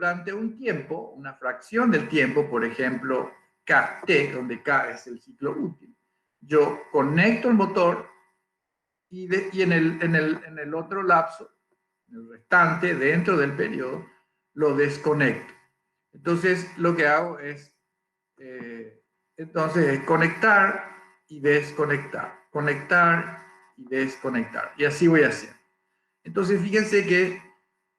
durante un tiempo, una fracción del tiempo, por ejemplo, KT, donde K es el ciclo útil, yo conecto el motor y en el otro lapso, en el restante, dentro del periodo, lo desconecto. Entonces, lo que hago es, conectar y desconectar, conectar y desconectar. Y así voy haciendo. Entonces, fíjense que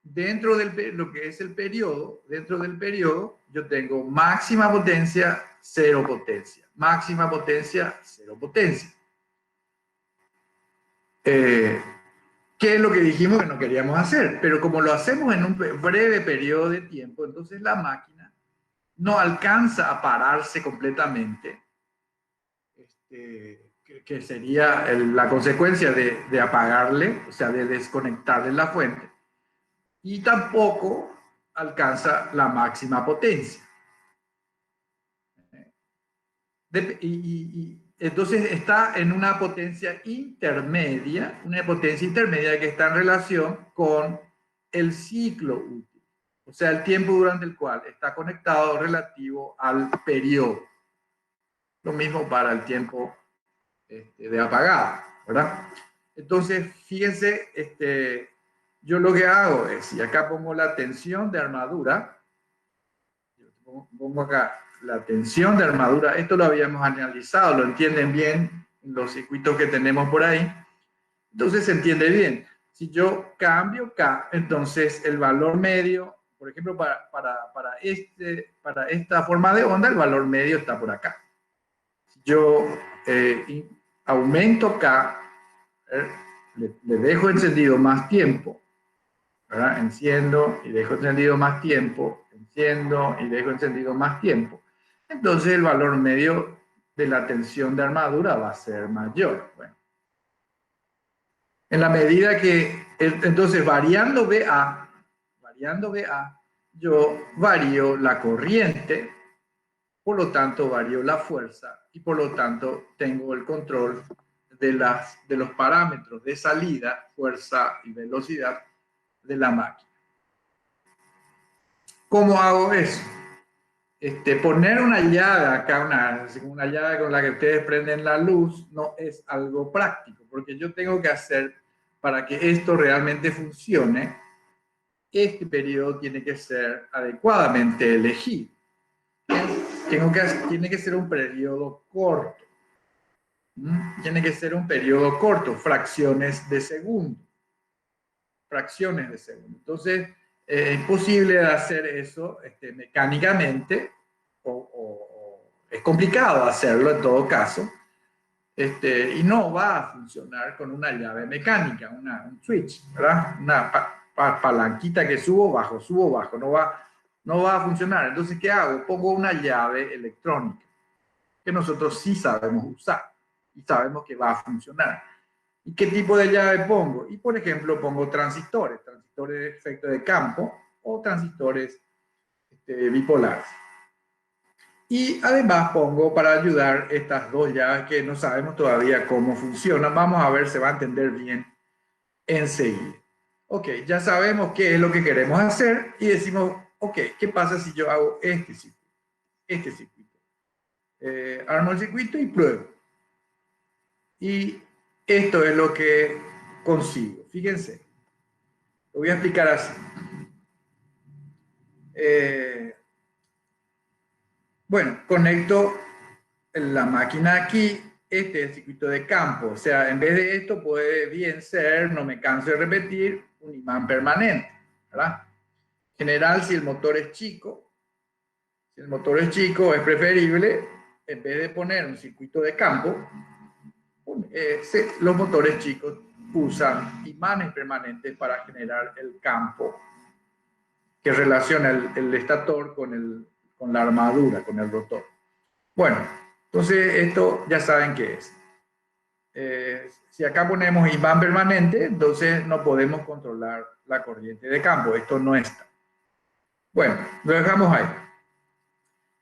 dentro de lo que es el periodo, dentro del periodo, yo tengo máxima potencia, cero potencia. Máxima potencia, cero potencia. ¿Qué es lo que dijimos que no queríamos hacer? Pero como lo hacemos en un breve periodo de tiempo, entonces la máquina no alcanza a pararse completamente, que sería la consecuencia de apagarle, o sea, de desconectarle la fuente, y tampoco alcanza la máxima potencia. Entonces está en una potencia intermedia que está en relación con el ciclo útil, o sea, el tiempo durante el cual está conectado relativo al periodo. Lo mismo para el tiempo de apagada, ¿verdad? Entonces, fíjense, yo lo que hago es, y acá pongo la tensión de armadura, pongo acá la tensión de armadura, esto lo habíamos analizado, lo entienden bien los circuitos que tenemos por ahí, entonces se entiende bien. Si yo cambio K, entonces el valor medio, por ejemplo, para esta forma de onda, el valor medio está por acá. Si yo aumento K, le dejo encendido más tiempo, ¿verdad? Enciendo y dejo encendido más tiempo, enciendo y dejo encendido más tiempo. Entonces el valor medio de la tensión de armadura va a ser mayor. Bueno, en la medida que, entonces variando VA, yo varío la corriente, por lo tanto varío la fuerza y por lo tanto tengo el control de los parámetros de salida, fuerza y velocidad de la máquina. ¿Cómo hago eso? Poner una llave acá, una llave con la que ustedes prenden la luz, no es algo práctico, porque yo tengo que hacer, para que esto realmente funcione, este periodo tiene que ser adecuadamente elegido. Tiene que ser un periodo corto. Tiene que ser un periodo corto, fracciones de segundo. Fracciones de segundo. Entonces, es posible hacer eso mecánicamente, o es complicado hacerlo en todo caso, y no va a funcionar con una llave mecánica, un switch, ¿verdad? Una palanquita que subo, bajo, no va a funcionar. Entonces, ¿qué hago? Pongo una llave electrónica que nosotros sí sabemos usar y sabemos que va a funcionar. ¿Y qué tipo de llave pongo? Y por ejemplo, pongo transistores de efecto de campo o transistores bipolares. Y además pongo para ayudar estas dos llaves que no sabemos todavía cómo funcionan. Vamos a ver, se va a entender bien enseguida. Ok, ya sabemos qué es lo que queremos hacer y decimos, ok, ¿qué pasa si yo hago este circuito? Este circuito. Armo el circuito y pruebo. Y esto es lo que consigo. Fíjense. Lo voy a explicar así. Bueno, conecto la máquina aquí. Este es el circuito de campo. O sea, en vez de esto puede bien ser, no me canso de repetir, un imán permanente, ¿verdad? En general, si el motor es chico, es preferible, en vez de poner un circuito de campo, los motores chicos usan imanes permanentes para generar el campo que relaciona el estator con la armadura, con el rotor. Bueno, entonces esto ya saben qué es. Si acá ponemos imán permanente, entonces no podemos controlar la corriente de campo. Esto no está. Bueno, lo dejamos ahí.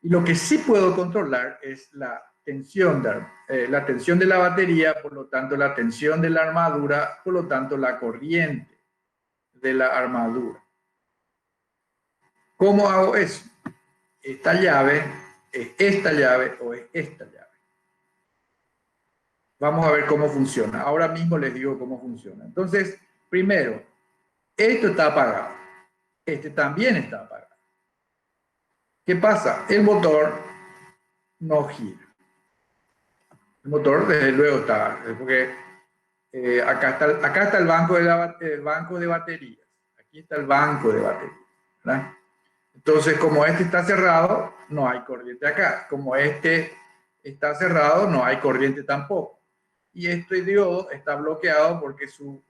Y lo que sí puedo controlar es la tensión de la batería, por lo tanto la tensión de la armadura, por lo tanto la corriente de la armadura. ¿Cómo hago eso? Esta llave es esta llave o es esta llave. Vamos a ver cómo funciona. Ahora mismo les digo cómo funciona. Entonces, primero, esto está apagado. Este también está apagado. ¿Qué pasa? El motor no gira. El motor, desde luego, está, porque acá está el banco de baterías. Aquí está el banco de baterías. ¿Verdad? Entonces, como este está cerrado, no hay corriente acá. Como este está cerrado, no hay corriente tampoco. Y este diodo está bloqueado porque su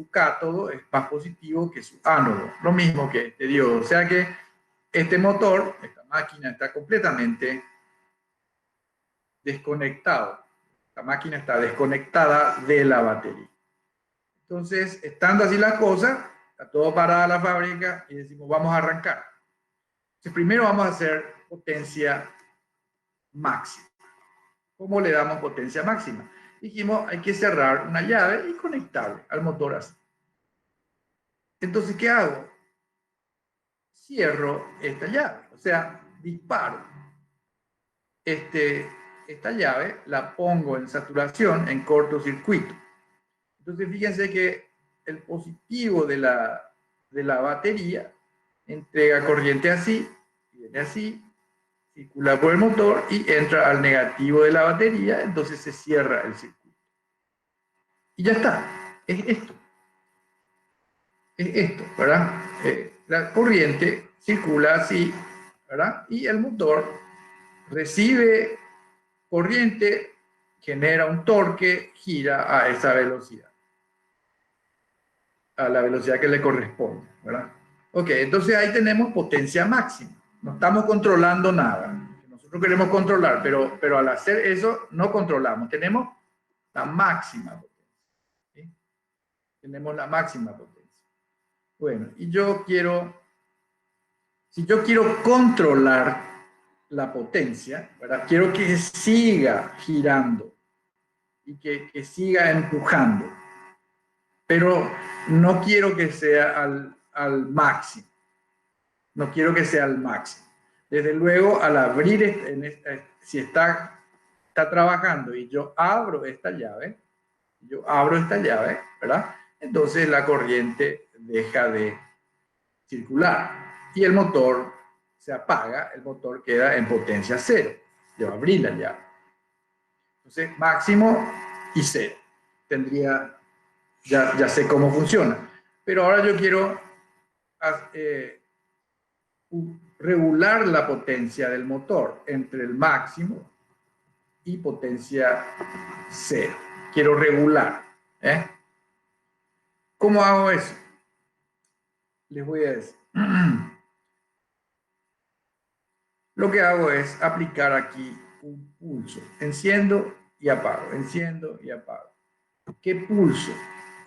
cátodo es más positivo que su ánodo. Lo mismo que este diodo. O sea que este motor, esta máquina, está completamente desconectado. La máquina está desconectada de la batería. Entonces, estando así las cosas, está todo parada la fábrica y decimos, vamos a arrancar. Entonces, primero vamos a hacer potencia máxima. ¿Cómo le damos potencia máxima? Dijimos, hay que cerrar una llave y conectarle al motor así. Entonces, ¿qué hago? Cierro esta llave, o sea, disparo. Esta llave la pongo en saturación, en cortocircuito. Entonces, fíjense que el positivo de la batería entrega corriente así, viene así, circula por el motor y entra al negativo de la batería, entonces se cierra el circuito. Y ya está, es esto. Es esto, ¿verdad? La corriente circula así, ¿verdad? Y el motor recibe corriente, genera un torque, gira a esa velocidad, a la velocidad que le corresponde, ¿verdad? Ok, entonces ahí tenemos potencia máxima. No estamos controlando nada. Nosotros queremos controlar, pero al hacer eso no controlamos. Tenemos la máxima potencia. ¿Sí? Tenemos la máxima potencia. Bueno, y si yo quiero controlar la potencia, ¿verdad? Quiero que siga girando y que siga empujando, pero no quiero que sea al máximo. No quiero que sea al máximo. Desde luego, al abrir, si está trabajando y yo abro esta llave, ¿verdad? Entonces la corriente deja de circular y el motor se apaga, el motor queda en potencia cero. Yo abrí la llave. Entonces, máximo y cero. Ya sé cómo funciona. Pero ahora yo quiero regular la potencia del motor entre el máximo y potencia cero. Quiero regular. ¿Cómo hago eso? Les voy a decir. Lo que hago es aplicar aquí un pulso. Enciendo y apago, enciendo y apago. ¿Qué pulso?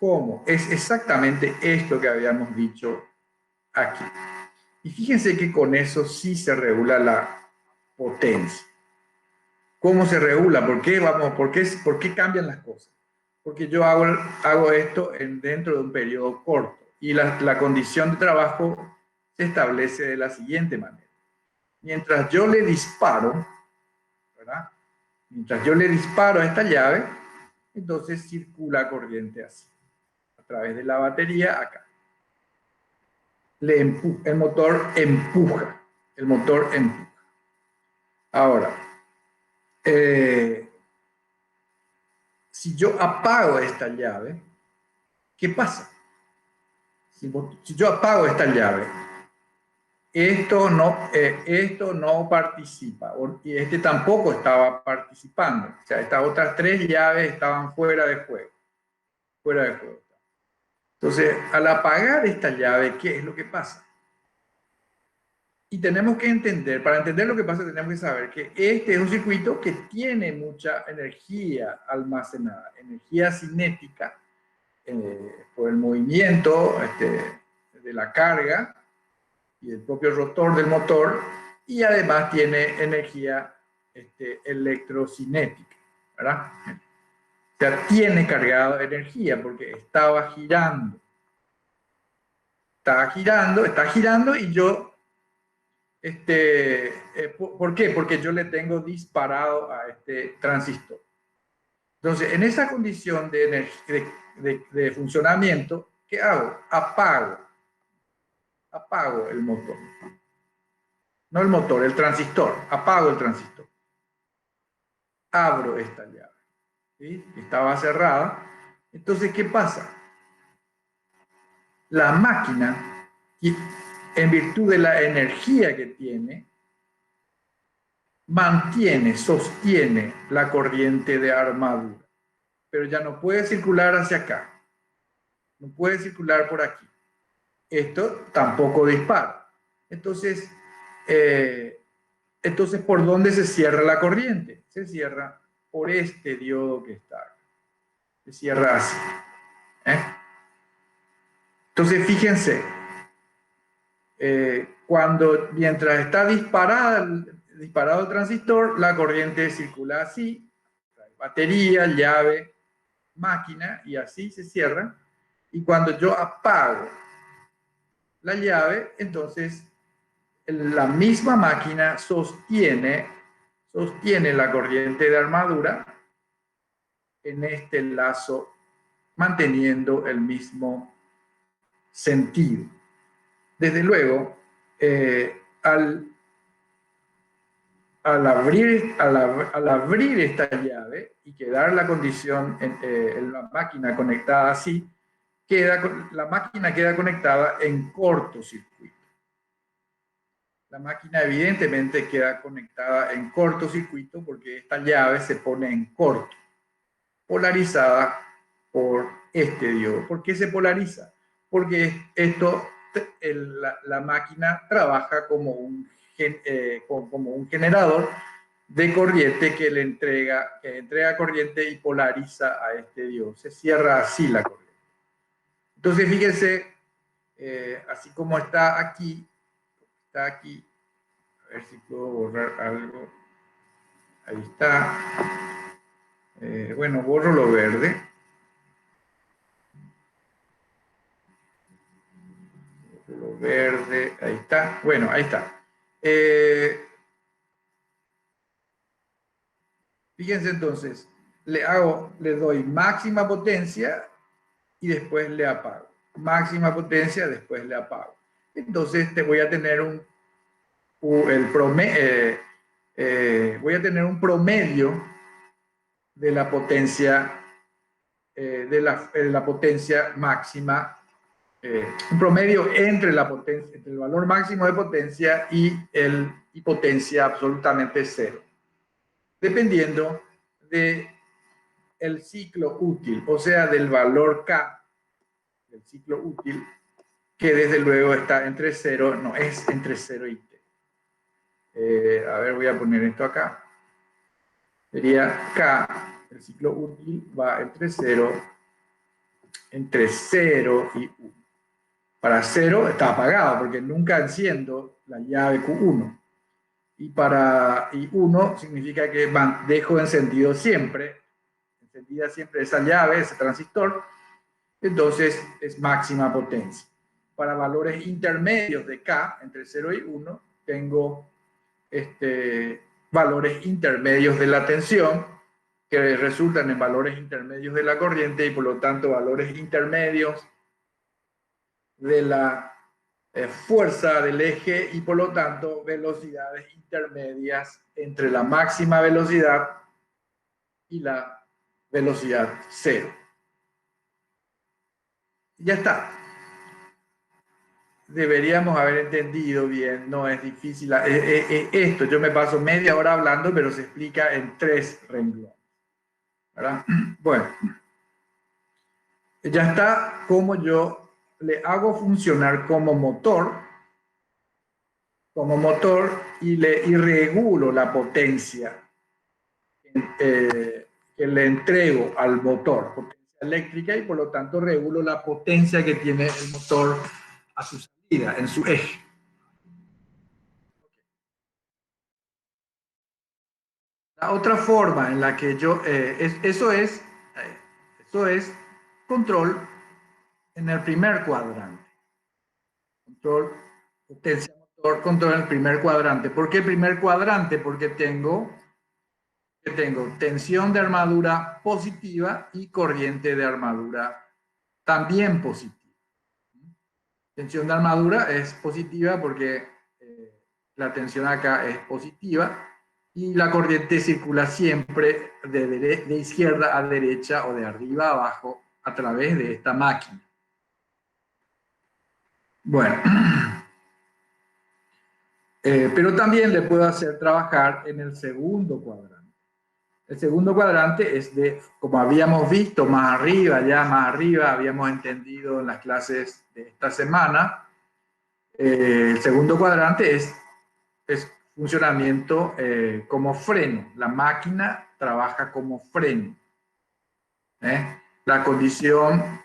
¿Cómo? Es exactamente esto que habíamos dicho aquí. Y fíjense que con eso sí se regula la potencia. ¿Cómo se regula? ¿Por qué cambian las cosas? Porque yo hago esto dentro de un periodo corto y la condición de trabajo se establece de la siguiente manera. Mientras yo le disparo, ¿verdad? Mientras yo le disparo a esta llave, entonces circula corriente así, a través de la batería acá. El motor empuja. El motor empuja. Ahora, si yo apago esta llave, ¿qué pasa? Si yo apago esta llave, esto no participa, y este tampoco estaba participando. O sea, estas otras tres llaves estaban fuera de juego. Fuera de juego. Entonces, al apagar esta llave, ¿qué es lo que pasa? Y tenemos que entender, para entender lo que pasa, tenemos que saber que este es un circuito que tiene mucha energía almacenada, energía cinética, por el movimiento de la carga y el propio rotor del motor, y además tiene energía electrocinética, ¿verdad? O sea, tiene cargado energía porque estaba girando. Está girando y yo ¿Por qué? Porque yo le tengo disparado a este transistor. Entonces, en esa condición de funcionamiento, ¿qué hago? Apago el motor. No el motor, el transistor. Apago el transistor. Abro esta llave. ¿Sí? Estaba cerrada. Entonces, ¿qué pasa? La máquina, en virtud de la energía que tiene, sostiene la corriente de armadura, pero ya no puede circular hacia acá, no puede circular por aquí. Esto tampoco dispara. Entonces, eh, ¿por dónde se cierra la corriente? Se cierra por este diodo que está acá. Se cierra así. ¿eh? Entonces, fíjense, mientras está disparado el transistor, la corriente circula así, batería, llave, máquina, y así se cierra. Y cuando yo apago la llave, entonces la misma máquina sostiene la corriente de armadura en este lazo, manteniendo el mismo sentido. Desde luego, al abrir esta llave y quedar la condición en la máquina conectada así, la máquina queda conectada en cortocircuito. La máquina evidentemente queda conectada en cortocircuito porque esta llave se pone en corto, polarizada por este diodo. ¿Por qué se polariza? Porque la máquina trabaja como un generador de corriente que entrega corriente y polariza a este diodo. Se cierra así la corriente. Entonces, fíjense, así como está aquí, a ver si puedo borrar algo. Ahí está. Bueno, borro lo verde. Lo verde, ahí está. Bueno, ahí está. Fíjense entonces, le doy máxima potencia y después le apago. Máxima potencia, después le apago. Entonces voy a tener voy a tener un promedio de la potencia, de la potencia máxima, un promedio entre el valor máximo de potencia y potencia absolutamente cero, dependiendo del ciclo útil, o sea, del valor K, del ciclo útil, que desde luego está entre 0, no, es entre 0 y T. A ver, voy a poner esto acá. Sería K, el ciclo útil va entre 0 y 1. Para 0 está apagado porque nunca enciendo la llave Q1. Y 1 significa que dejo encendida siempre esa llave, ese transistor. Entonces es máxima potencia. Para valores intermedios de K, entre 0 y 1, tengo valores intermedios de la tensión que resultan en valores intermedios de la corriente y por lo tanto valores intermedios de la fuerza del eje y por lo tanto velocidades intermedias entre la máxima velocidad y la velocidad cero. Ya está. Deberíamos haber entendido bien, no es difícil. Esto yo me paso media hora hablando, pero se explica en 3 renglones. ¿Verdad? Bueno, ya está como yo le hago funcionar como motor y regulo la potencia que le entrego al motor, potencia eléctrica, y por lo tanto regulo la potencia que tiene el motor a su salida, en su eje. La otra forma en la que eso es control en el primer cuadrante. Control, potencia motor con todo el primer cuadrante. ¿Por qué primer cuadrante? Porque tengo tensión de armadura positiva y corriente de armadura también positiva. Tensión de armadura es positiva porque la tensión acá es positiva y la corriente circula siempre de izquierda a derecha o de arriba a abajo a través de esta máquina. Bueno, pero también le puedo hacer trabajar en el segundo cuadrante. El segundo cuadrante es de, como habíamos visto más arriba, habíamos entendido en las clases de esta semana, el segundo cuadrante es funcionamiento como freno. La máquina trabaja como freno. La condición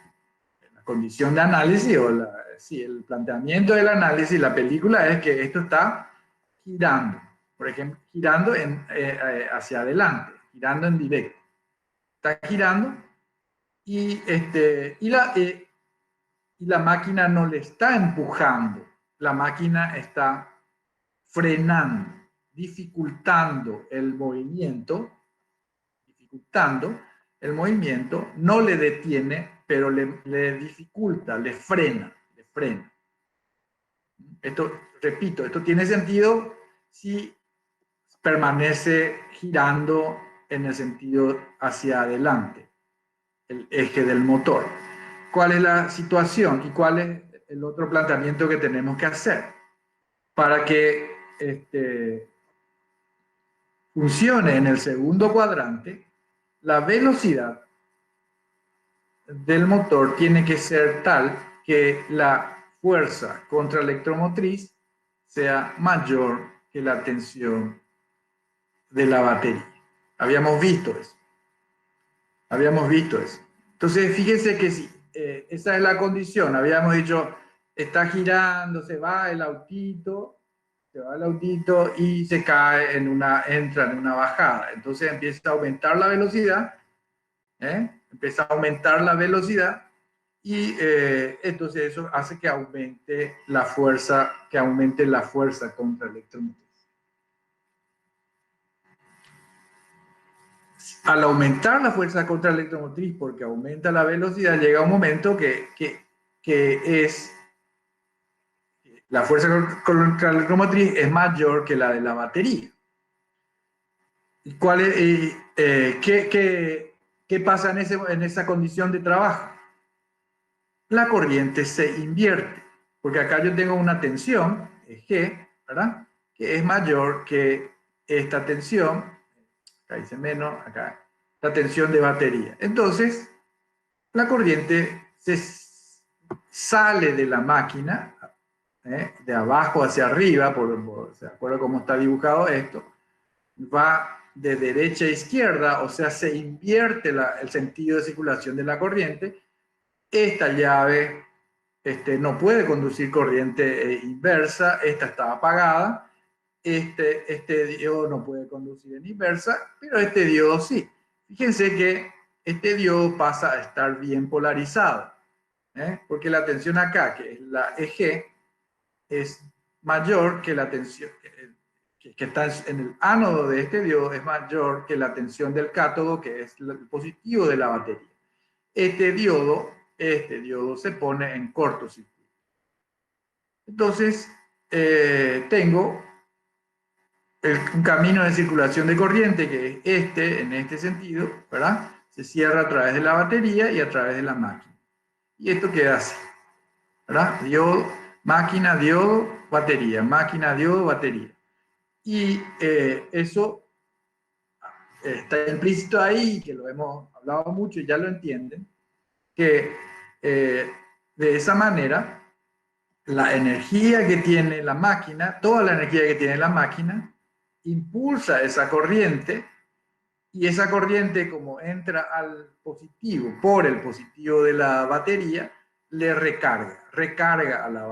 de análisis, o el planteamiento del análisis, la película es que esto está girando. Por ejemplo, girando hacia adelante, girando en directo. Está girando y la máquina no le está empujando. La máquina está frenando, dificultando el movimiento, no le detiene, pero le dificulta, le frena. Esto, repito, esto tiene sentido si permanece girando en el sentido hacia adelante, el eje del motor. ¿Cuál es la situación y cuál es el otro planteamiento que tenemos que hacer? Para que funcione en el segundo cuadrante, la velocidad del motor tiene que ser tal que la fuerza contraelectromotriz sea mayor que la tensión de la batería. Habíamos visto eso. Entonces, fíjense que sí, esa es la condición. Habíamos dicho, está girando, se va el autito y se cae entra en una bajada. Entonces empieza a aumentar la velocidad, y entonces eso hace que aumente la fuerza, contra electromotriz. Al aumentar la fuerza contra electromotriz, porque aumenta la velocidad, llega un momento que es la fuerza contra electromotriz es mayor que la de la batería. ¿Y qué pasa en esa condición de trabajo? La corriente se invierte, porque acá yo tengo una tensión, G, ¿verdad? Que es mayor que esta tensión, acá dice menos, acá, la tensión de batería. Entonces, la corriente se sale de la máquina, de abajo hacia arriba, ¿se acuerdan cómo está dibujado esto? Va de derecha a izquierda, o sea, se invierte el sentido de circulación de la corriente. Esta llave no puede conducir corriente inversa, esta está apagada, este diodo no puede conducir en inversa, pero este diodo sí. Fíjense que este diodo pasa a estar bien polarizado, porque la tensión acá, que es la EG, es mayor que la tensión que está en el ánodo de este diodo, es mayor que la tensión del cátodo, que es el positivo de la batería. Este diodo se pone en cortocircuito. Entonces, tengo un camino de circulación de corriente que es en este sentido, ¿verdad? Se cierra a través de la batería y a través de la máquina. Y esto queda así, ¿verdad? Diodo, máquina, diodo, batería, máquina, diodo, batería. Y eso está implícito ahí, que lo hemos hablado mucho y ya lo entienden, que de esa manera la energía que tiene la máquina, toda la energía que tiene la máquina, impulsa esa corriente, y esa corriente, como entra al positivo, por el positivo de la batería, le recarga a la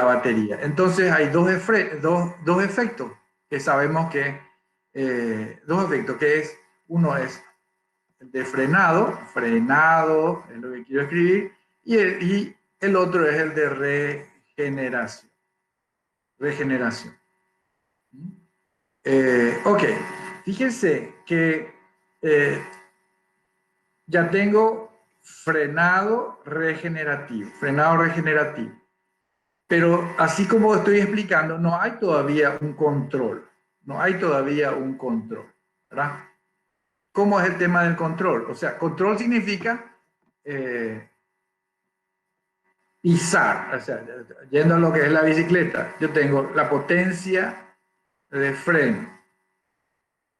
batería. Entonces hay dos efectos que sabemos que, uno es el de frenado es lo que quiero escribir, y el otro es el de regeneración. Regeneración. Ok, fíjense que ya tengo frenado regenerativo, Pero así como estoy explicando, no hay todavía un control, ¿verdad? ¿Cómo es el tema del control? O sea, control significa pisar, o sea, yendo a lo que es la bicicleta, yo tengo la potencia de freno.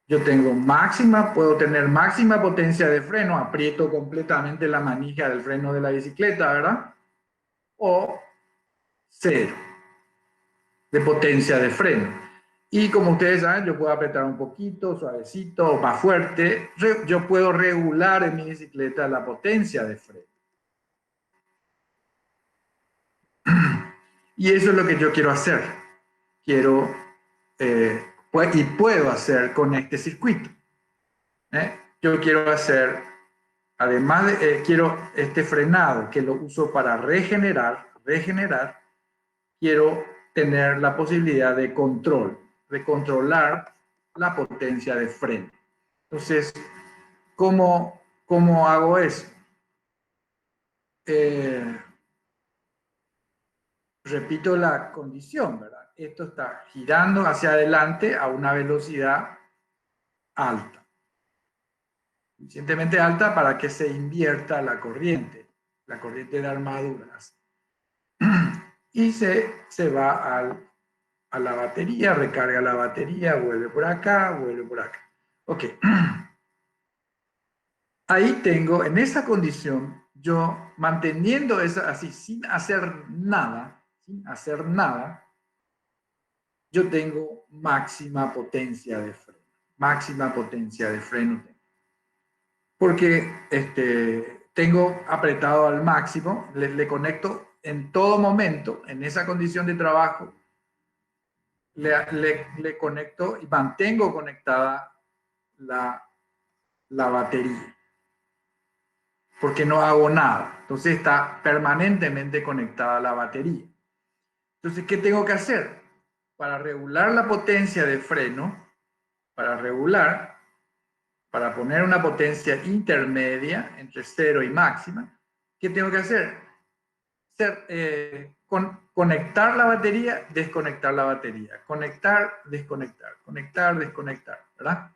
Yo tengo máxima, puedo tener máxima potencia de freno, aprieto completamente la manija del freno de la bicicleta, ¿verdad? O cero de potencia de freno. Y como ustedes saben, yo puedo apretar un poquito, suavecito, o más fuerte. Yo puedo regular en mi bicicleta la potencia de freno. Y eso es lo que yo quiero hacer. Quiero, y puedo hacer con este circuito. Yo quiero hacer, además de, quiero este frenado que lo uso para regenerar, quiero tener la posibilidad de controlar la potencia de freno. Entonces, ¿cómo hago eso? Repito la condición, ¿verdad? Esto está girando hacia adelante a una velocidad alta. Suficientemente alta para que se invierta la corriente de armaduras. Y se va a la batería, recarga la batería, vuelve por acá, vuelve por acá. Ok. Ahí tengo, en esa condición, yo manteniendo esa así, sin hacer nada, yo tengo máxima potencia de freno. Máxima potencia de freno. Porque tengo apretado al máximo, le conecto en todo momento, en esa condición de trabajo, le conecto y mantengo conectada la batería. Porque no hago nada. Entonces está permanentemente conectada la batería. Entonces, ¿qué tengo que hacer? Para regular la potencia de freno, para poner una potencia intermedia entre 0 y máxima, ¿qué tengo que hacer? Conectar la batería, desconectar la batería. Conectar, desconectar. Conectar, desconectar. ¿Verdad?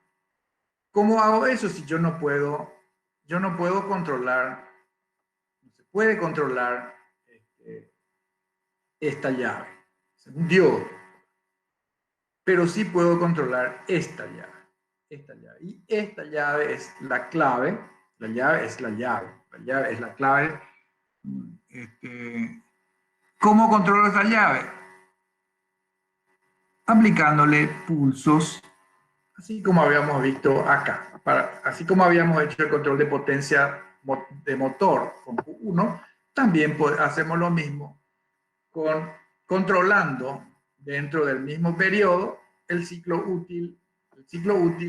¿Cómo hago eso si yo no puedo controlar, no se puede controlar esta llave? Es un diodo. Pero sí puedo controlar esta llave. Y esta llave es la clave. La llave es la llave. La llave es la clave. ¿Cómo controlo esa llave? Aplicándole pulsos, así como habíamos visto acá. Así como habíamos hecho el control de potencia de motor con Q1, también hacemos lo mismo controlando dentro del mismo periodo el ciclo útil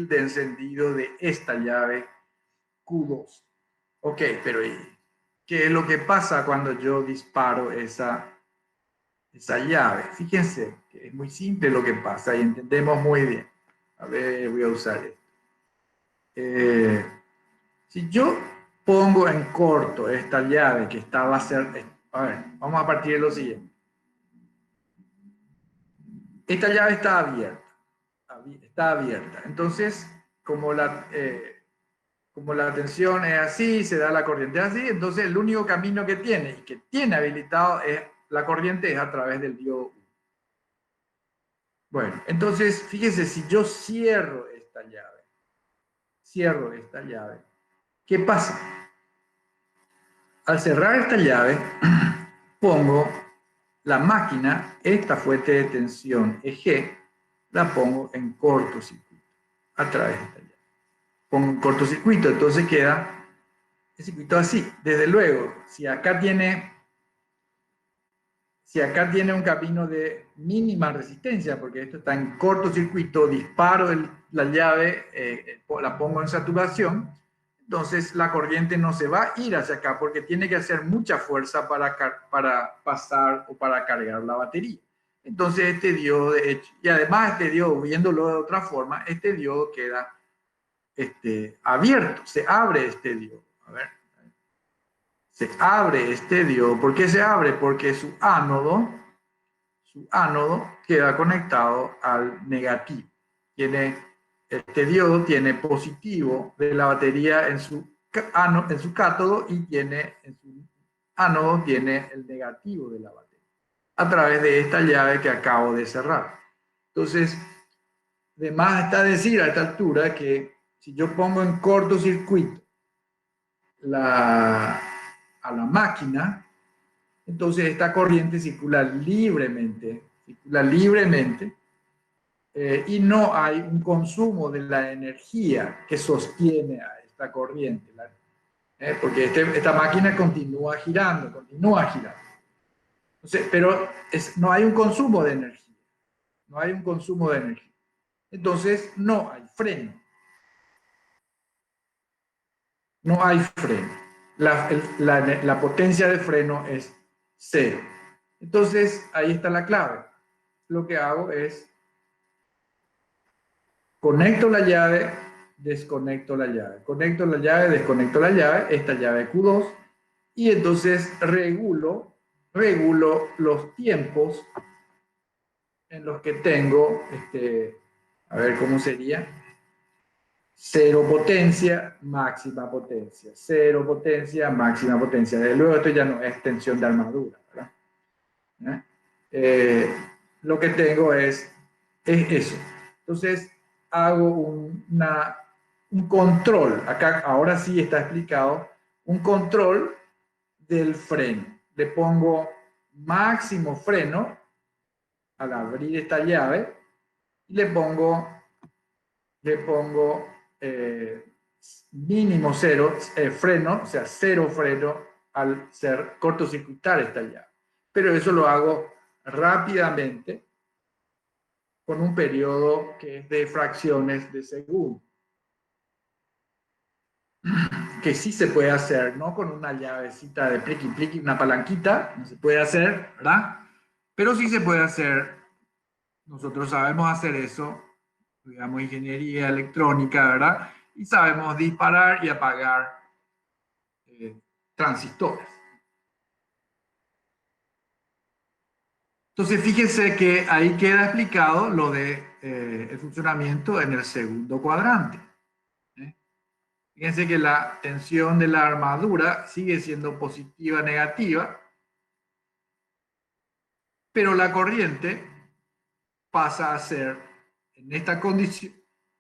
de encendido de esta llave Q2. Ok, pero ¿qué es lo que pasa cuando yo disparo esa llave? Fíjense que es muy simple lo que pasa y entendemos muy bien. A ver, voy a usar esto. Si yo pongo en corto esta llave que va a ser, a ver, vamos a partir de lo siguiente. Esta llave está abierta. Entonces, como la tensión es así, se da la corriente así, entonces el único camino que tiene y que tiene habilitado la corriente es a través del diodo. Bueno, entonces, fíjese, si yo cierro esta llave, ¿qué pasa? Al cerrar esta llave, pongo la máquina, esta fuente de tensión EG, la pongo en cortocircuito a través de esta llave. Pongo un cortocircuito, entonces queda el circuito así. Desde luego, si acá tiene un camino de mínima resistencia, porque esto está en cortocircuito, disparo la llave, la pongo en saturación, entonces la corriente no se va a ir hacia acá porque tiene que hacer mucha fuerza para pasar o para cargar la batería. Entonces este diodo, de hecho, y además este diodo, viéndolo de otra forma, este diodo queda abierto, se abre este diodo. A ver, se abre este diodo. ¿Por qué se abre? Porque su ánodo queda conectado al negativo. Este diodo tiene positivo de la batería en su cátodo y en su ánodo tiene el negativo de la batería a través de esta llave que acabo de cerrar. Entonces, de más está decir a esta altura que si yo pongo en cortocircuito a la máquina, entonces esta corriente circula libremente y no hay un consumo de la energía que sostiene a esta corriente, porque esta máquina continúa girando, continúa girando. Entonces, pero no hay un consumo de energía, no hay un consumo de energía. Entonces, no hay freno. No hay freno. La potencia de freno es cero. Entonces, ahí está la clave. Lo que hago es conecto la llave, desconecto la llave. Conecto la llave, desconecto la llave, esta llave Q2, y entonces regulo los tiempos en los que tengo, a ver cómo sería, cero potencia, máxima potencia, cero potencia, máxima potencia. Desde luego esto ya no es tensión de armadura, ¿verdad? Lo que tengo es eso. Entonces hago un control, acá ahora sí está explicado, un control del freno. Le pongo máximo freno al abrir esta llave y le pongo mínimo cero freno, o sea, cero freno al cortocircuitar esta llave. Pero eso lo hago rápidamente con un periodo que es de fracciones de segundo. Que sí se puede hacer, no con una llavecita de pliqui pliqui, una palanquita, no se puede hacer, ¿verdad? Pero sí se puede hacer. Nosotros sabemos hacer eso, digamos ingeniería electrónica, ¿verdad? Y sabemos disparar y apagar transistores. Entonces, fíjense que ahí queda explicado lo de el funcionamiento en el segundo cuadrante. Fíjense que la tensión de la armadura sigue siendo positiva, negativa, pero la corriente pasa a ser, en esta condición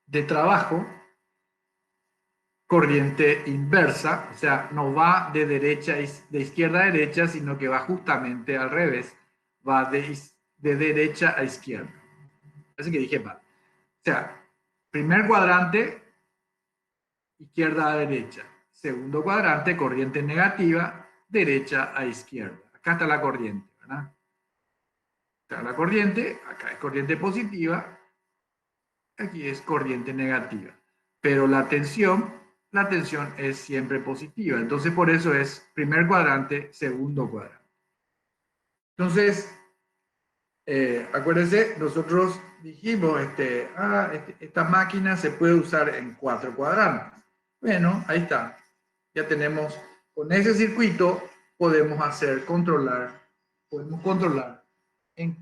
de trabajo, corriente inversa, o sea, no va de izquierda a derecha, sino que va justamente al revés, va de derecha a izquierda. Así que dije mal. O sea, primer cuadrante, izquierda a derecha. Segundo cuadrante, corriente negativa, derecha a izquierda. Acá está la corriente, ¿verdad? Acá la corriente, acá es corriente positiva, aquí es corriente negativa. Pero la tensión es siempre positiva. Entonces, por eso es primer cuadrante, segundo cuadrante. Entonces, acuérdense, nosotros dijimos, esta máquina se puede usar en 4 cuadrantes. Bueno, ahí está. Ya tenemos, con ese circuito podemos controlar en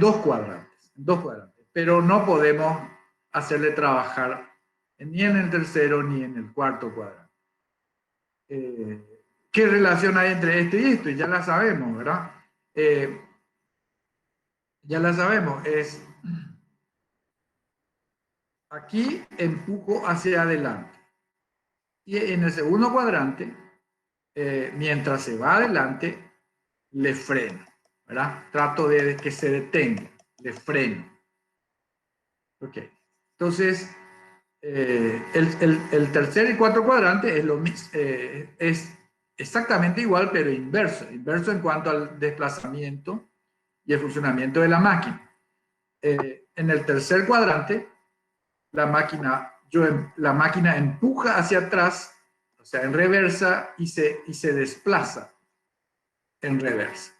2 cuadrantes, pero no podemos hacerle trabajar ni en el tercero ni en el cuarto cuadrante. ¿Qué relación hay entre esto y esto? Ya la sabemos, ¿verdad? Ya la sabemos, es aquí empujo hacia adelante. Y en el segundo cuadrante, mientras se va adelante, le freno, ¿verdad? Trato de que se detenga, le freno. Ok. Entonces, el tercer y cuarto cuadrante es lo mismo, es exactamente igual, pero inverso. Inverso en cuanto al desplazamiento y el funcionamiento de la máquina. En el tercer cuadrante, la máquina empuja hacia atrás sea, en reversa y se desplaza en reversa.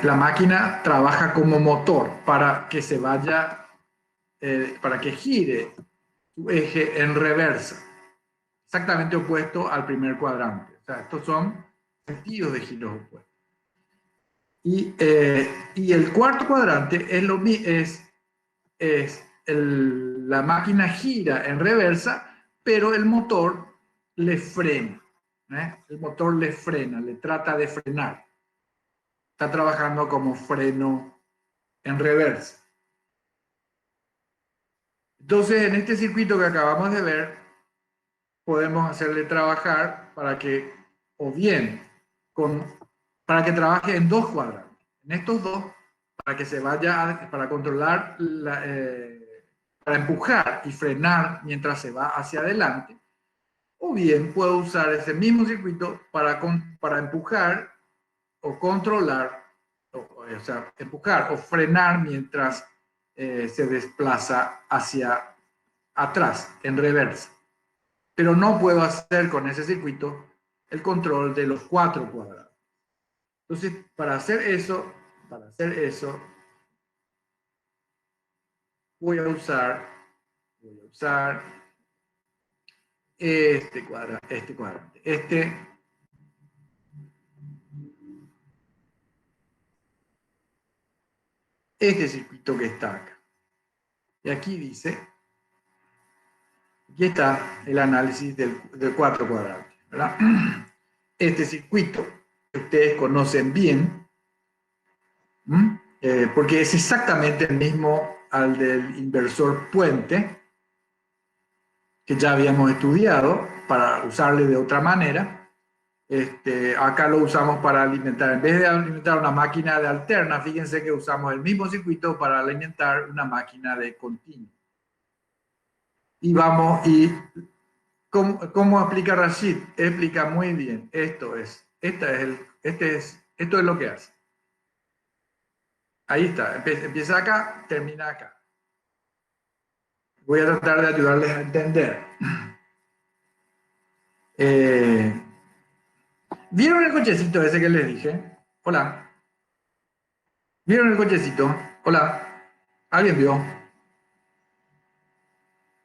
La máquina trabaja como motor para que se vaya, para que gire su eje en reversa, exactamente opuesto al primer cuadrante. O sea, estos son sentidos de giros opuestos. Y el cuarto cuadrante la máquina gira en reversa, pero el motor le frena. El motor le frena, le trata de frenar. Está trabajando como freno en reversa. Entonces, en este circuito que acabamos de ver, podemos hacerle trabajar para que, o bien, para que trabaje en dos cuadrantes. En estos dos, para que se vaya, para controlar, para empujar y frenar mientras se va hacia adelante. O bien puedo usar ese mismo circuito para empujar o controlar, o sea, empujar o frenar mientras se desplaza hacia atrás, en reversa. Pero no puedo hacer con ese circuito el control de los cuatro cuadrados. Entonces, para hacer eso, voy a usar este cuadrante, este circuito que está acá. Y aquí dice, aquí está el análisis del cuatro cuadrantes, ¿verdad? Este circuito que ustedes conocen bien, porque es exactamente el mismo al del inversor puente, que ya habíamos estudiado, para usarle de otra manera. Acá lo usamos para alimentar, en vez de alimentar una máquina de alterna, fíjense que usamos el mismo circuito para alimentar una máquina de continuo. Y ¿cómo aplica Rashid? Explica muy bien. Esto es lo que hace. Ahí está, empieza acá, termina acá. Voy a tratar de ayudarles a entender. ¿Vieron el cochecito ese que les dije? Hola. ¿Vieron el cochecito? Hola. ¿Alguien vio?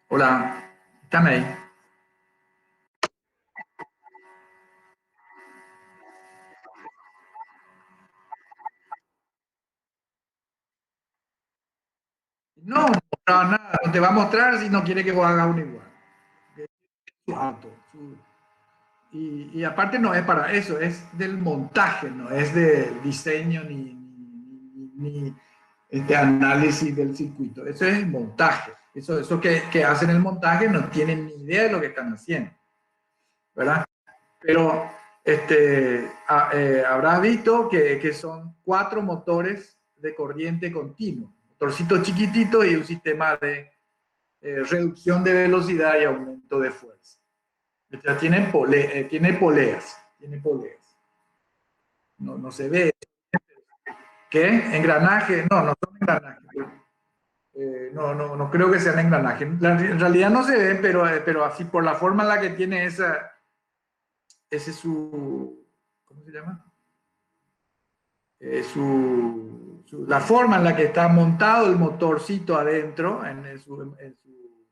Hola. ¿Están ahí? No, no, nada. No te va a mostrar si no quiere que vos hagas uno igual. Es su auto. Y aparte no es para eso, es del montaje, no es del diseño ni este análisis del circuito. Eso es el montaje. Eso que hacen el montaje no tienen ni idea de lo que están haciendo, ¿verdad? Pero habrás visto que son 4 motores de corriente continua, motorcitos chiquititos y un sistema de reducción de velocidad y aumento de fuerza. Ya tiene poleas. No se ve. ¿Qué? ¿Engranaje? No, no son engranajes. No creo que sean engranajes. En realidad no se ven, pero así por la forma en la que tiene ese es su, ¿cómo se llama? La forma en la que está montado el motorcito adentro, en su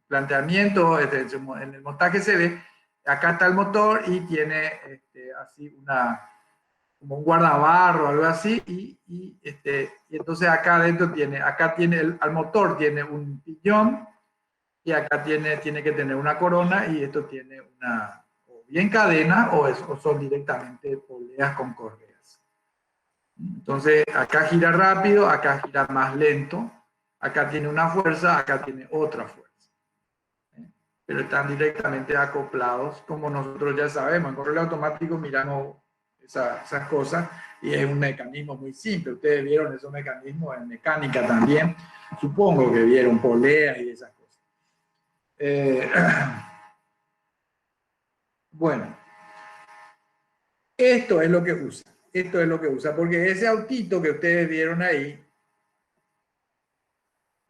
planteamiento, en el montaje se ve, acá está el motor y tiene así como un guardabarro o algo así, y entonces acá adentro al motor tiene un piñón, y acá tiene que tener una corona, y esto tiene o bien cadena, o son directamente poleas con correas. Entonces, acá gira rápido, acá gira más lento, acá tiene una fuerza, acá tiene otra fuerza. Pero están directamente acoplados, como nosotros ya sabemos. En control automático miramos esas cosas y es un mecanismo muy simple. Ustedes vieron esos mecanismos en mecánica también. Supongo que vieron poleas y esas cosas. Bueno, esto es lo que usa. Esto es lo que usa, porque ese autito que ustedes vieron ahí,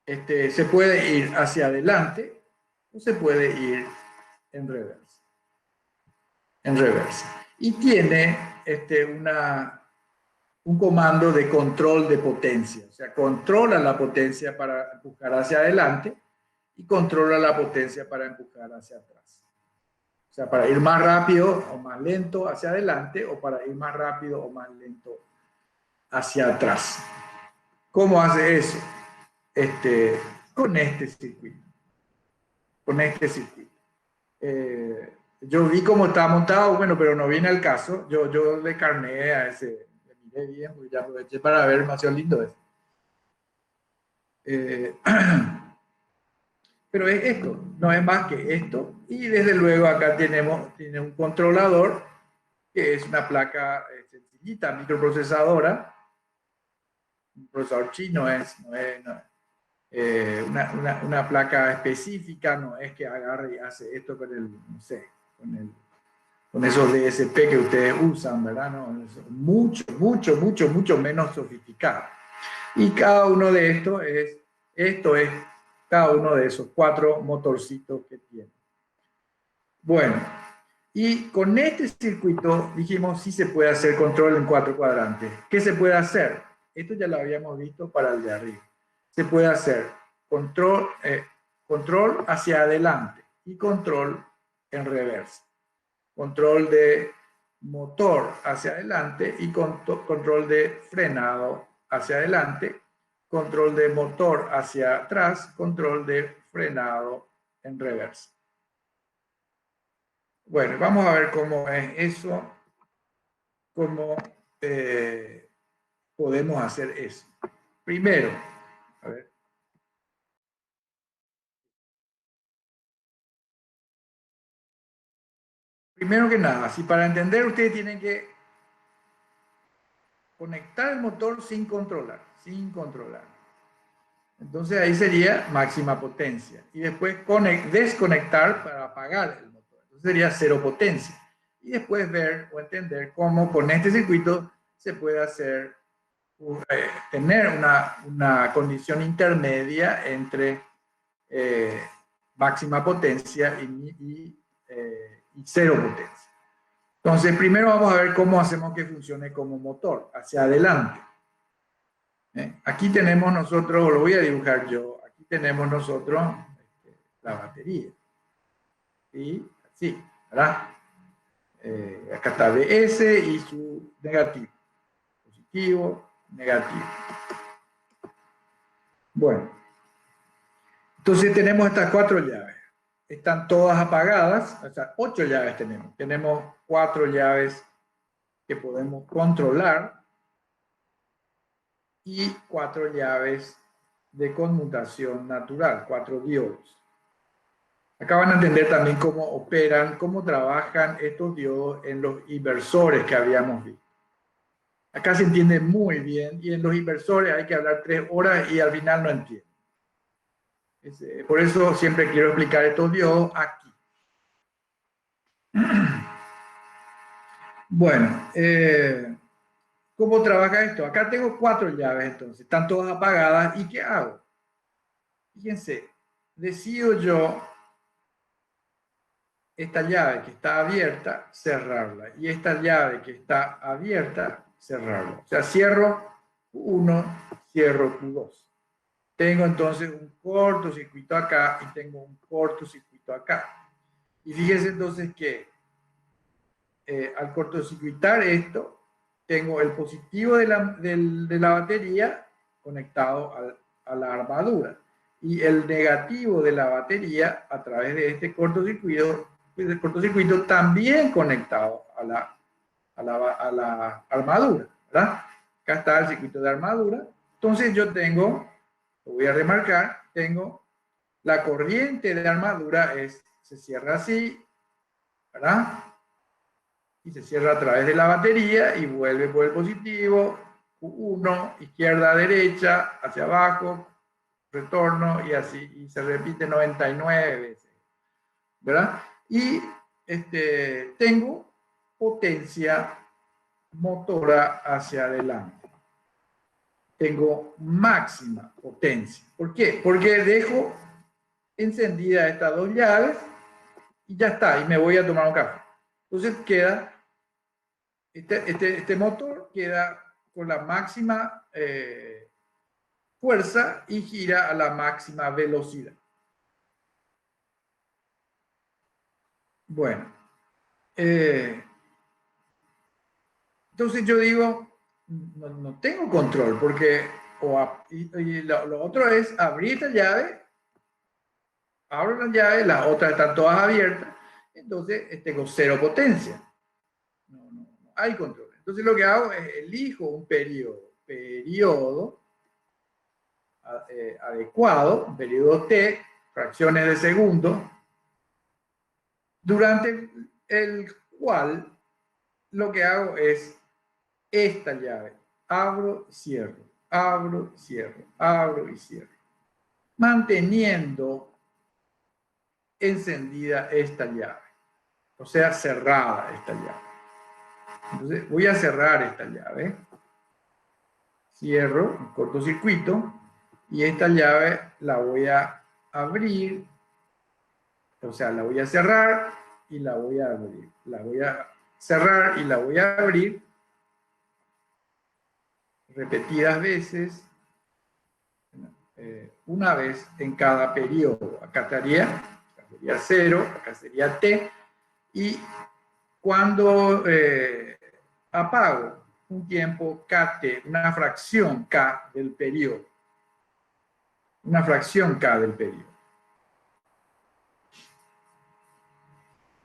se puede ir hacia adelante o se puede ir en reversa. En reversa. Y tiene un comando de control de potencia. O sea, controla la potencia para empujar hacia adelante y controla la potencia para empujar hacia atrás. O sea, para ir más rápido o más lento hacia adelante o para ir más rápido o más lento hacia atrás. ¿Cómo hace eso? Con este circuito. Con este circuito. Yo vi cómo está montado, bueno, pero no viene al caso. Yo le carné a ese, le miré bien, porque ya aproveché para ver, demasiado lindo eso. Pero es esto, no es más que esto. Y desde luego acá tiene un controlador, que es una placa sencillita, microprocesadora. Un procesador chino una placa específica, no es que agarre y hace esto con el, no sé, con esos DSP que ustedes usan, ¿verdad? No, es mucho menos sofisticado. Y cada uno de esto es cada uno de esos 4 motorcitos que tiene. Bueno, y con este circuito dijimos si se puede hacer control en 4 cuadrantes. ¿Qué se puede hacer? Esto ya lo habíamos visto para el de arriba. Se puede hacer control hacia adelante y control en reversa. Control de motor hacia adelante y control de frenado hacia adelante, control de motor hacia atrás, control de frenado en reversa. Bueno, vamos a ver cómo es eso, cómo podemos hacer eso. Primero, a ver. Primero que nada, si para entender ustedes tienen que conectar el motor sin controlar. Entonces ahí sería máxima potencia. Y después desconectar para apagar el motor. Entonces sería cero potencia. Y después ver o entender cómo con este circuito se puede hacer, tener una condición intermedia entre máxima potencia y cero potencia. Entonces primero vamos a ver cómo hacemos que funcione como motor, hacia adelante. Aquí tenemos nosotros, lo voy a dibujar yo, aquí tenemos nosotros la batería. Y así, ¿verdad? Acá está BS y su negativo. Positivo, negativo. Bueno, entonces tenemos estas 4 llaves. Están todas apagadas, o sea, 8 llaves tenemos. Tenemos 4 llaves que podemos controlar y 4 llaves de conmutación natural, 4 diodos. Acá van a entender también cómo operan, cómo trabajan estos diodos en los inversores que habíamos visto. Acá se entiende muy bien y en los inversores hay que hablar 3 horas y al final no entiendo. Por eso siempre quiero explicar estos diodos aquí. Bueno, ¿cómo trabaja esto? Acá tengo 4 llaves entonces, están todas apagadas. ¿Y qué hago? Fíjense, decido yo esta llave que está abierta, cerrarla. Y esta llave que está abierta, cerrarla. O sea, cierro Q1, cierro Q2. Tengo entonces un cortocircuito acá y tengo un cortocircuito acá. Y fíjense entonces que al cortocircuitar esto, tengo el positivo de la batería conectado a la armadura y el negativo de la batería a través de este cortocircuito también conectado a la armadura, ¿verdad? Acá está el circuito de armadura. Entonces yo tengo, lo voy a remarcar, tengo la corriente de armadura, se cierra así, ¿verdad? Y se cierra a través de la batería y vuelve por el positivo, Q1, izquierda, derecha, hacia abajo, retorno y así, y se repite 99 veces, ¿verdad? Y tengo potencia motora hacia adelante. Tengo máxima potencia. ¿Por qué? Porque dejo encendida estas 2 llaves y ya está, y me voy a tomar un café. Entonces queda, este motor queda con la máxima fuerza y gira a la máxima velocidad. Bueno, entonces yo digo, no tengo control, porque y lo otro es abrir esta llave, abro la llave, las otras están todas abiertas, entonces tengo cero potencia. No hay control. Entonces lo que hago es elijo un periodo adecuado, un periodo t, fracciones de segundo, durante el cual lo que hago es esta llave. Abro, cierro, abro, cierro, abro y cierro. Manteniendo encendida esta llave. O sea, cerrada esta llave. Entonces voy a cerrar esta llave. Cierro, un cortocircuito. Y esta llave la voy a abrir. O sea, la voy a cerrar y la voy a abrir. La voy a cerrar y la voy a abrir repetidas veces, una vez en cada periodo. Acá sería 0, acá sería t, y cuando apago un tiempo kt, una fracción k del periodo, una fracción k del periodo.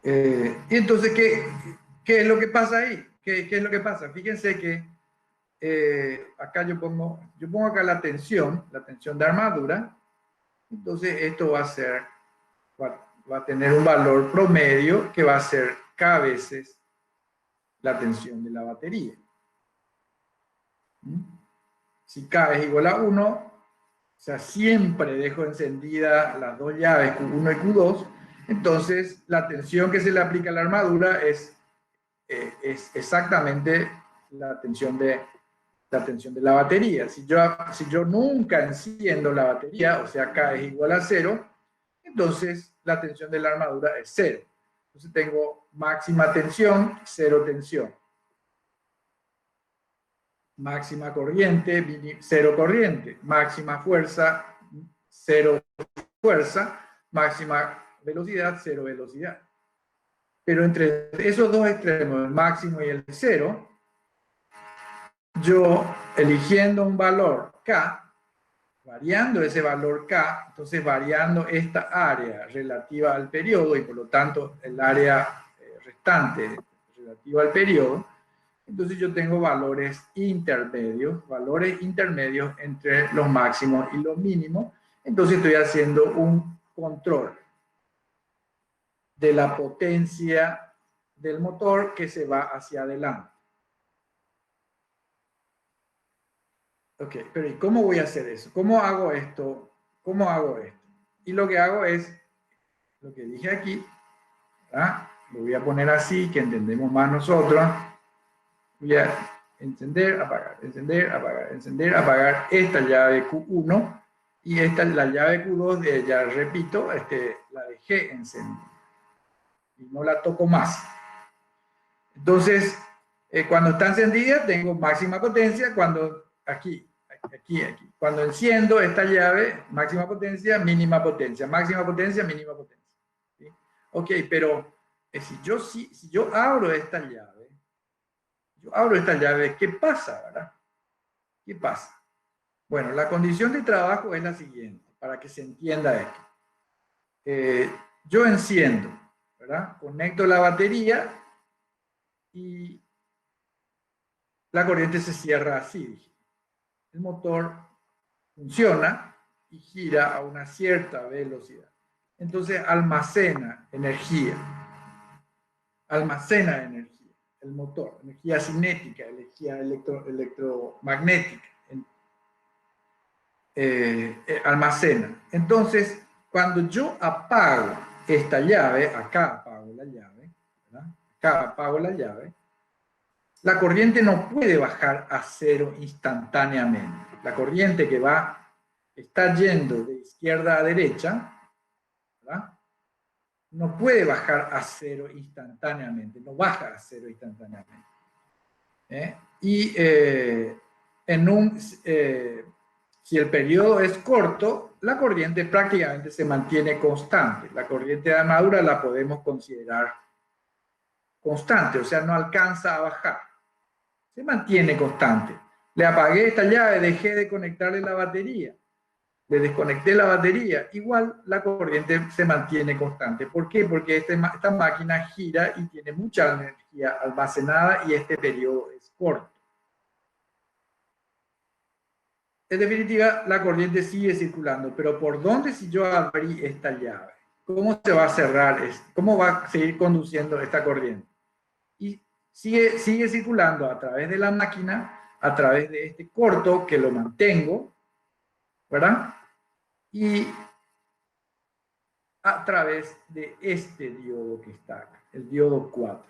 Y entonces, ¿qué es lo que pasa ahí? ¿Qué es lo que pasa? Fíjense que acá yo pongo acá la tensión de armadura. Entonces esto va a tener un valor promedio que va a ser k veces la tensión de la batería. Si k es igual a 1, o sea, siempre dejo encendidas las dos llaves Q1 y Q2, entonces la tensión que se le aplica a la armadura es exactamente la tensión de la batería. Si yo nunca enciendo la batería, o sea, K es igual a 0, entonces la tensión de la armadura es 0. Entonces tengo máxima tensión, 0 tensión. Máxima corriente, 0 corriente. Máxima fuerza, 0 fuerza. Máxima velocidad, 0 velocidad. Pero entre esos dos extremos, el máximo y el 0, yo eligiendo un valor K, variando ese valor K, entonces variando esta área relativa al periodo y por lo tanto el área restante relativa al periodo, entonces yo tengo valores intermedios entre los máximos y los mínimos, entonces estoy haciendo un control de la potencia del motor que se va hacia adelante. Ok, pero ¿y cómo voy a hacer eso? ¿Cómo hago esto? ¿Cómo hago esto? Y lo que hago es lo que dije aquí, ¿verdad? Lo voy a poner así, que entendemos más nosotros. Voy a encender, apagar, encender, apagar, encender, apagar esta llave Q1 y esta es la llave Q2, ya repito, la dejé encendida y no la toco más. Entonces, cuando está encendida tengo máxima potencia, cuando aquí. Cuando enciendo esta llave, máxima potencia, mínima potencia, máxima potencia, mínima potencia. ¿Sí? Ok, pero si yo abro esta llave, ¿qué pasa, verdad? ¿Qué pasa? Bueno, la condición de trabajo es la siguiente, para que se entienda esto. Yo enciendo, ¿verdad? Conecto la batería y la corriente se cierra así. El motor funciona y gira a una cierta velocidad. Entonces almacena energía. El motor, energía cinética, energía electromagnética. Almacena. Entonces, cuando yo apago esta llave, acá apago la llave, ¿verdad? Acá apago la llave, la corriente no puede bajar a 0 instantáneamente. La corriente que está yendo de izquierda a derecha, ¿verdad? no puede bajar a cero instantáneamente, no baja a cero instantáneamente. Y si el periodo es corto, la corriente prácticamente se mantiene constante. La corriente de armadura la podemos considerar constante, o sea, no alcanza a bajar. Se mantiene constante. Le apagué esta llave, dejé de conectarle la batería, le desconecté la batería, igual la corriente se mantiene constante. ¿Por qué? Porque esta máquina gira y tiene mucha energía almacenada y este periodo es corto. En definitiva, la corriente sigue circulando, pero ¿por dónde si yo abrí esta llave? ¿Cómo se va a cerrar? ¿Cómo va a seguir conduciendo esta corriente? Y sigue circulando a través de la máquina, a través de este corto que lo mantengo, ¿verdad? Y a través de este diodo que está acá, el diodo 4.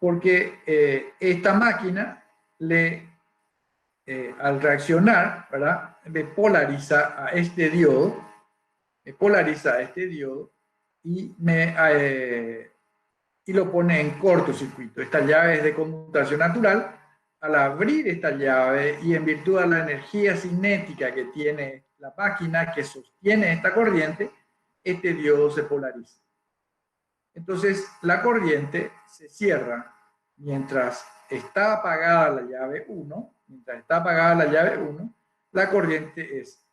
Porque esta máquina al reaccionar, ¿verdad? Me polariza a este diodo, y lo pone en cortocircuito. Esta llave es de conmutación natural. Al abrir esta llave y en virtud de la energía cinética que tiene la máquina que sostiene esta corriente, este diodo se polariza. Entonces la corriente se cierra mientras está apagada la llave 1, la corriente es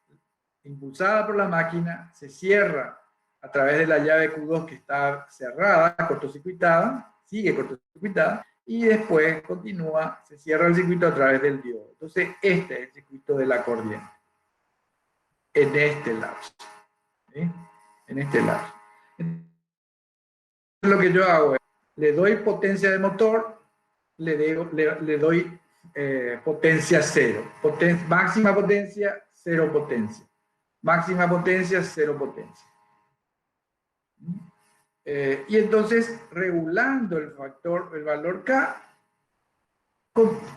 impulsada por la máquina, se cierra a través de la llave Q2 que está cerrada, cortocircuitada, sigue cortocircuitada, y después continúa, se cierra el circuito a través del diodo. Entonces, este es el circuito de la corriente, en este lapso. ¿Sí? En este lapso. Entonces, lo que yo hago es, le doy potencia de motor, le doy potencia cero. Máxima potencia, cero potencia. Máxima potencia, cero potencia. Y entonces, regulando el valor K,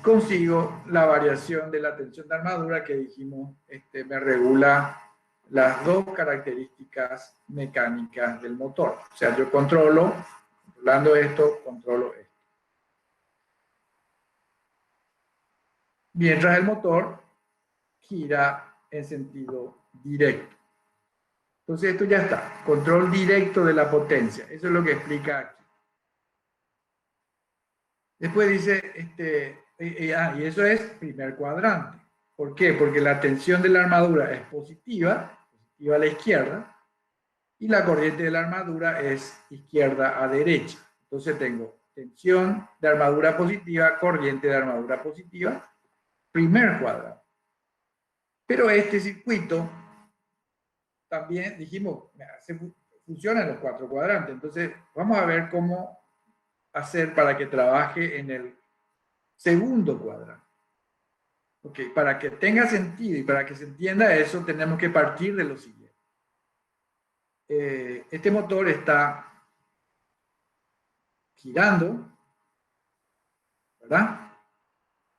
consigo la variación de la tensión de armadura que dijimos, me regula las dos características mecánicas del motor. O sea, yo controlando esto, controlo esto. Mientras el motor gira en sentido directo. Entonces esto ya está, control directo de la potencia. Eso es lo que explica aquí. Después dice, y eso es primer cuadrante. ¿Por qué? Porque la tensión de la armadura es positiva a la izquierda, y la corriente de la armadura es izquierda a derecha. Entonces tengo tensión de armadura positiva, corriente de armadura positiva, primer cuadrante. Pero este circuito también dijimos, funciona en los 4 cuadrantes. Entonces vamos a ver cómo hacer para que trabaje en el segundo cuadrante. Ok, para que tenga sentido y para que se entienda eso, tenemos que partir de lo siguiente. Este motor está girando, ¿verdad?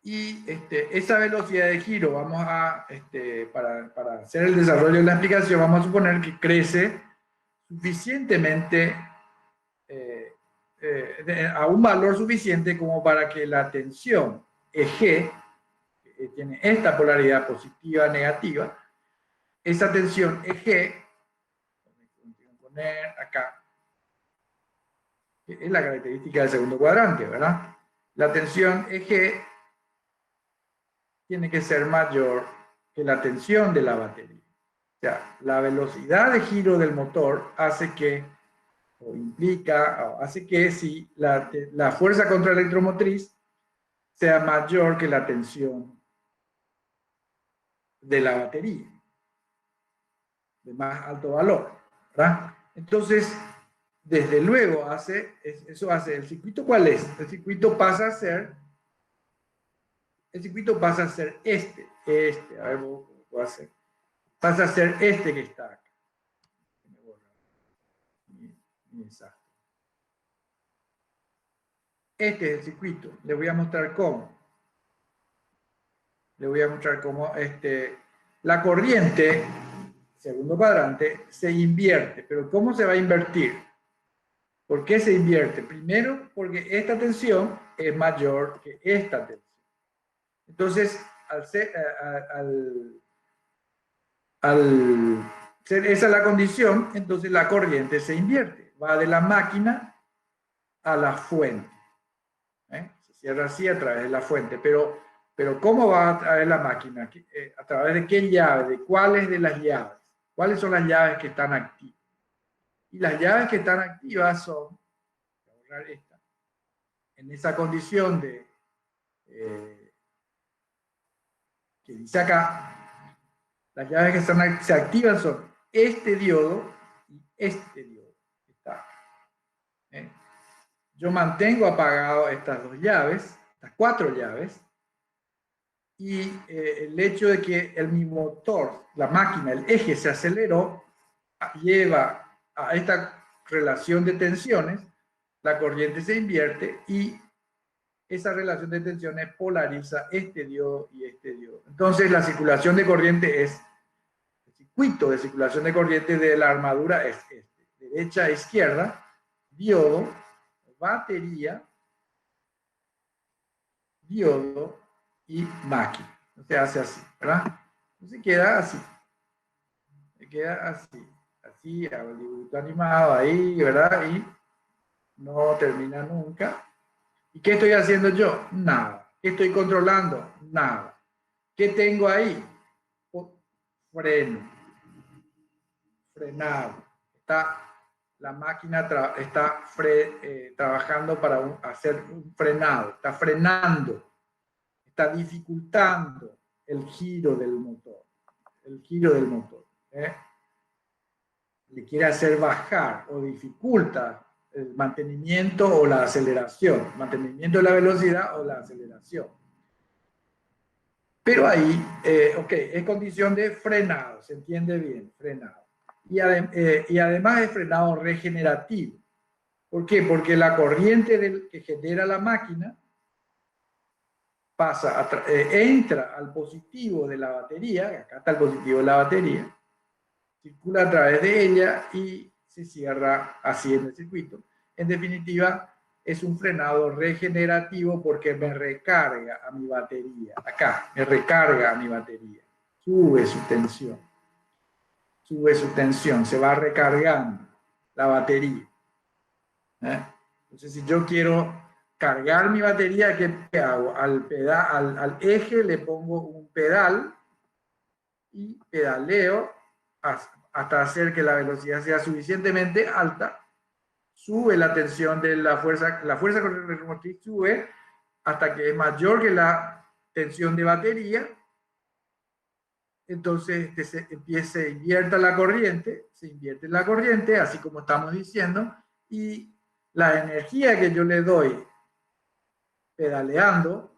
Y esa velocidad de giro, vamos a, para hacer el desarrollo de la explicación, vamos a suponer que crece suficientemente, a un valor suficiente como para que la tensión G, que tiene esta polaridad positiva, negativa, esa tensión G, voy a poner acá, es la característica del segundo cuadrante, ¿verdad? La tensión G tiene que ser mayor que la tensión de la batería. O sea, la velocidad de giro del motor hace que, o implica, o hace que si la fuerza contraelectromotriz sea mayor que la tensión de la batería, de más alto valor, ¿verdad? Entonces, desde luego eso hace, ¿el circuito cuál es? El circuito pasa a ser este, a ver, voy a hacer, pasa a ser este que está acá. Exacto. Este es el circuito. Les voy a mostrar cómo. Les voy a mostrar cómo la corriente segundo cuadrante, se invierte. Pero ¿cómo se va a invertir? ¿Por qué se invierte? Primero, porque esta tensión es mayor que esta tensión. Entonces, al ser esa la condición, entonces la corriente se invierte. Va de la máquina a la fuente. Se cierra así a través de la fuente. Pero ¿cómo va a través de la máquina? ¿A través de qué llave? ¿De cuáles de las llaves? ¿Cuáles son las llaves que están activas? Y las llaves que están activas son, voy a borrar esta, en esa condición de, que dice acá, las llaves que se activan son este diodo y este diodo. Está. Yo mantengo apagado estas dos llaves, estas cuatro llaves, y el hecho de que mi motor, la máquina, el eje se aceleró, lleva a esta relación de tensiones, la corriente se invierte y esa relación de tensiones polariza este diodo y este diodo. Entonces la circulación de corriente es, el circuito de circulación de corriente de la armadura es este, derecha a izquierda, diodo, batería, diodo y máquina. Se hace así, ¿verdad? Entonces queda así. Queda así. Así, hago el dibujo animado ahí, ¿verdad? Y no termina nunca. ¿Y qué estoy haciendo yo? Nada. ¿Qué estoy controlando? Nada. ¿Qué tengo ahí? Freno. Frenado. La máquina está trabajando para hacer un frenado. Está frenando. Está dificultando el giro del motor. El giro del motor. Le quiere hacer bajar o dificulta el mantenimiento o la aceleración. Mantenimiento de la velocidad o la aceleración. Pero ahí, ok, es condición de frenado, se entiende bien, frenado. Y además es frenado regenerativo. ¿Por qué? Porque la corriente que genera la máquina entra al positivo de la batería, acá está el positivo de la batería, circula a través de ella y se cierra así en el circuito. En definitiva, es un frenado regenerativo porque me recarga a mi batería. Acá, me recarga a mi batería. Sube su tensión. Sube su tensión. Se va recargando la batería. Entonces, si yo quiero cargar mi batería, ¿qué hago? Al eje le pongo un pedal y pedaleo hasta hacer que la velocidad sea suficientemente alta, sube la tensión de la fuerza remotriz sube hasta que es mayor que la tensión de batería, entonces se invierta la corriente, se invierte la corriente, así como estamos diciendo, y la energía que yo le doy pedaleando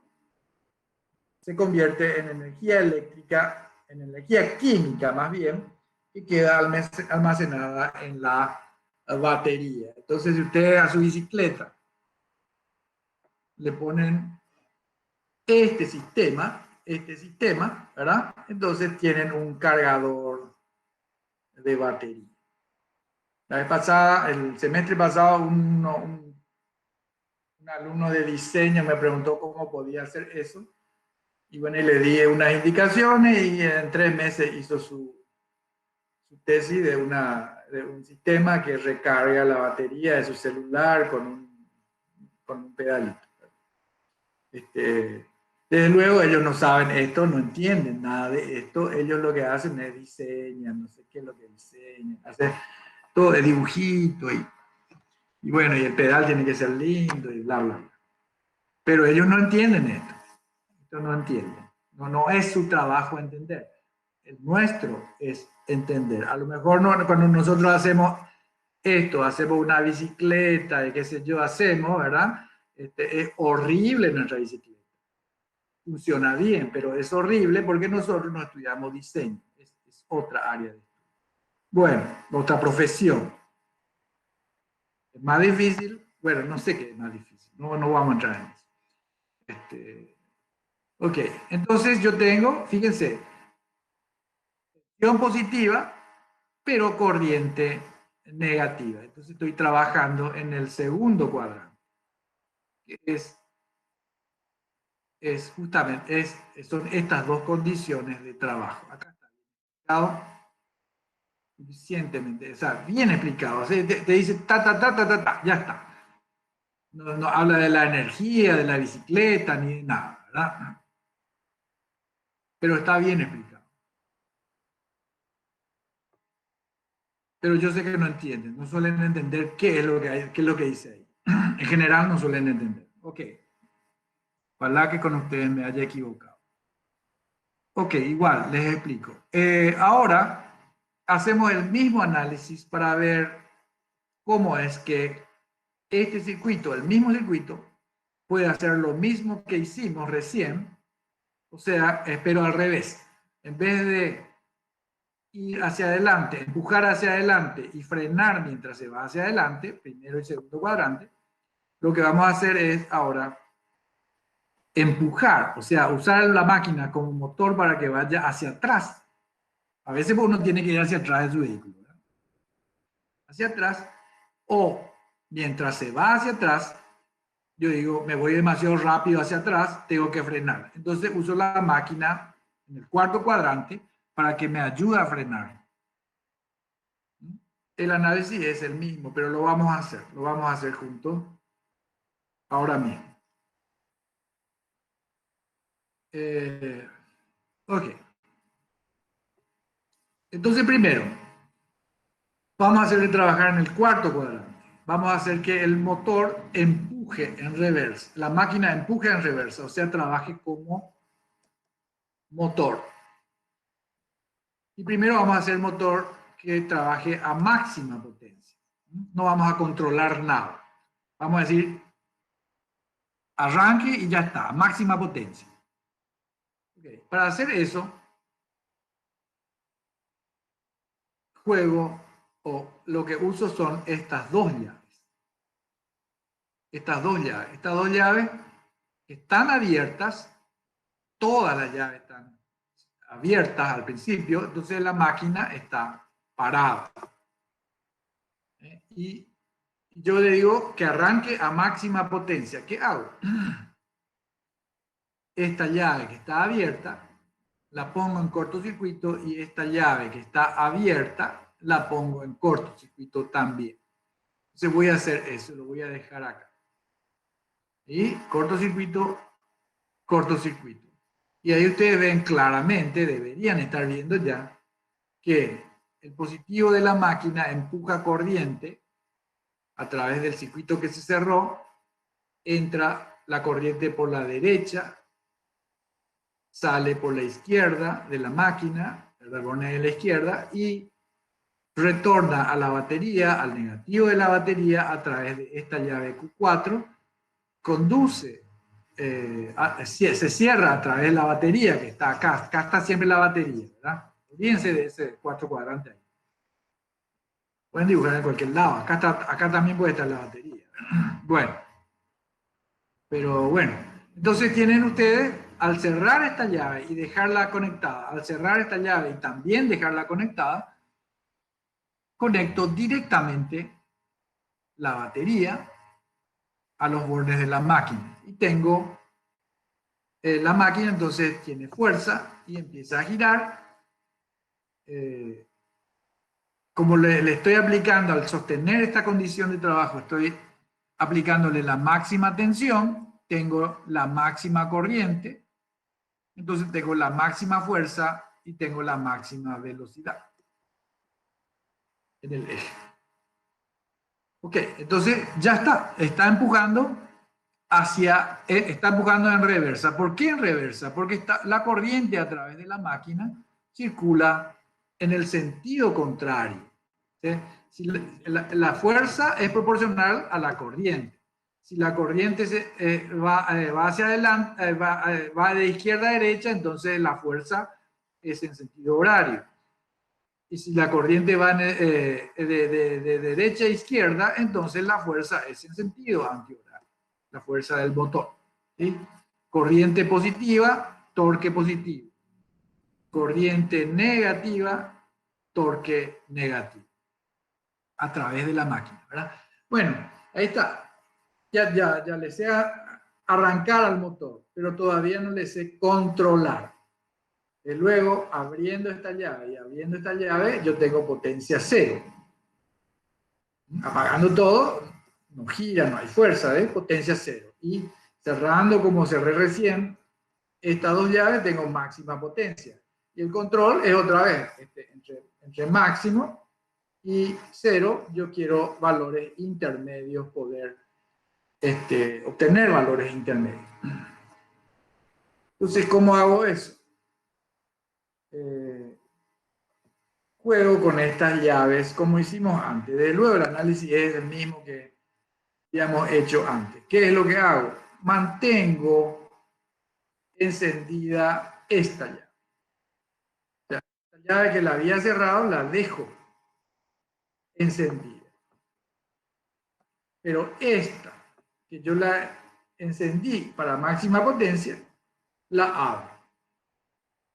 se convierte en energía eléctrica, en energía química más bien, que queda almacenada en la batería. Entonces, si usted a su bicicleta le ponen este sistema, ¿verdad? Entonces tienen un cargador de batería. La vez pasada, el semestre pasado, un alumno de diseño me preguntó cómo podía hacer eso. Y bueno, y le di unas indicaciones y en 3 meses hizo su tesis de un sistema que recarga la batería de su celular con un pedalito. Desde luego ellos no saben esto, no entienden nada de esto, ellos lo que hacen es diseñan, no sé qué es lo que diseñan, hacen todo de dibujito y bueno, y el pedal tiene que ser lindo y bla, bla, bla. Pero ellos no entienden esto no entienden, no es su trabajo entender. El nuestro es entender. A lo mejor cuando nosotros hacemos esto, hacemos una bicicleta y qué sé yo, hacemos, ¿verdad? Es horrible nuestra bicicleta. Funciona bien, pero es horrible porque nosotros no estudiamos diseño. Es otra área de estudio. Bueno, otra profesión. Es más difícil, bueno, no sé qué es más difícil, no vamos a entrar en eso. Ok, entonces yo tengo, fíjense, tensión positiva pero corriente negativa. Entonces estoy trabajando en el segundo cuadrante, que es justamente, son estas dos condiciones de trabajo. Acá está explicado suficientemente, o sea, bien explicado. O sea, te dice ta, ta, ta, ta, ta, ta, ya está. No, no habla de la energía, de la bicicleta, ni de nada, ¿verdad? Pero está bien explicado. Pero yo sé que no entienden, no suelen entender qué es lo que, qué es lo que dice ahí. En general no suelen entender. Ok, ojalá que con ustedes me haya equivocado. Ok, igual, les explico. Ahora hacemos el mismo análisis para ver cómo es que este circuito, el mismo circuito, puede hacer lo mismo que hicimos recién, o sea, pero al revés. En vez de ir hacia adelante, empujar hacia adelante y frenar mientras se va hacia adelante, primero y segundo cuadrante, lo que vamos a hacer es ahora empujar, o sea, usar la máquina como motor para que vaya hacia atrás. A veces uno tiene que ir hacia atrás de su vehículo, ¿verdad? Hacia atrás, o mientras se va hacia atrás, yo digo, me voy demasiado rápido hacia atrás, tengo que frenar. Entonces uso la máquina en el cuarto cuadrante para que me ayude a frenar. El análisis es el mismo, pero lo vamos a hacer juntos ahora mismo. Ok. Entonces primero, vamos a hacer trabajar en el cuarto cuadrante. Vamos a hacer que el motor empuje en reversa, la máquina empuje en reversa, o sea, trabaje como motor. Y primero vamos a hacer el motor que trabaje a máxima potencia. No vamos a controlar nada. Vamos a decir, arranque y ya está, a máxima potencia. Okay. Para hacer eso, juego o lo que uso son estas dos llaves. Estas dos llaves están abiertas, todas las llaves están abiertas al principio, entonces la máquina está parada. Y yo le digo que arranque a máxima potencia. ¿Qué hago? Esta llave que está abierta la pongo en cortocircuito y esta llave que está abierta la pongo en cortocircuito también. Entonces voy a hacer eso, lo voy a dejar acá. Y cortocircuito, cortocircuito. Y ahí ustedes ven claramente, deberían estar viendo ya, que el positivo de la máquina empuja corriente a través del circuito que se cerró, entra la corriente por la derecha, sale por la izquierda de la máquina, el reborne de la izquierda, y retorna a la batería, al negativo de la batería, a través de esta llave Q4, conduce, se cierra a través de la batería que está acá. Acá está siempre la batería, ¿verdad? Olvídense de ese cuatro cuadrantes ahí. Pueden dibujar en cualquier lado. Acá también puede estar la batería. Bueno, pero bueno. Entonces tienen ustedes, al cerrar esta llave y dejarla conectada, al cerrar esta llave y también dejarla conectada, conecto directamente la batería a los bordes de la máquina. Y tengo la máquina, entonces tiene fuerza y empieza a girar. Como le estoy aplicando, al sostener esta condición de trabajo, estoy aplicándole la máxima tensión, tengo la máxima corriente, entonces tengo la máxima fuerza y tengo la máxima velocidad en el eje. Ok, entonces ya está empujando está empujando en reversa. ¿Por qué en reversa? Porque la corriente a través de la máquina circula en el sentido contrario. ¿Sí? Si la fuerza es proporcional a la corriente. Si la corriente va hacia adelante, va de izquierda a derecha, entonces la fuerza es en sentido horario. Y si la corriente va de derecha a izquierda, entonces la fuerza es en sentido antihorario, la fuerza del motor. ¿Sí? Corriente positiva, torque positivo. Corriente negativa, torque negativo a través de la máquina, ¿verdad? Bueno, ahí está. Ya le sé arrancar al motor, pero todavía no le sé controlar. Y luego, abriendo esta llave y abriendo esta llave, yo tengo potencia cero. Apagando todo, no gira, no hay fuerza, ¿eh? Potencia cero. Y cerrando como cerré recién, estas dos llaves tengo máxima potencia. Y el control es otra vez, entre máximo y cero, yo quiero valores intermedios, poder obtener valores intermedios. Entonces, ¿cómo hago eso? Juego con estas llaves como hicimos antes. De luego el análisis es el mismo que habíamos hecho antes. ¿Qué es lo que hago? Mantengo encendida esta llave. O sea, esta llave que la había cerrado la dejo encendida. Pero esta, que yo la encendí para máxima potencia, la abro.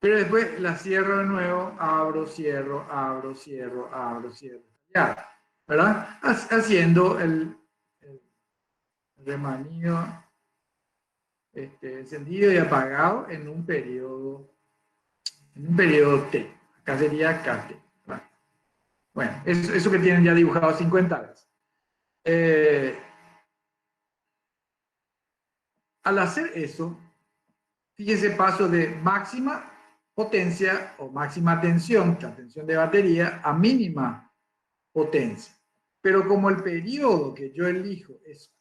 Pero después la cierro de nuevo, abro, cierro, abro, cierro, abro, cierro. Ya, ¿verdad? Haciendo el remanido encendido y apagado en un periodo T. Acá sería KT. Bueno, eso que tienen ya dibujado 50 veces. Al hacer eso, fíjese, paso de máxima potencia o máxima tensión, la tensión de batería, a mínima potencia. Pero como el periodo que yo elijo es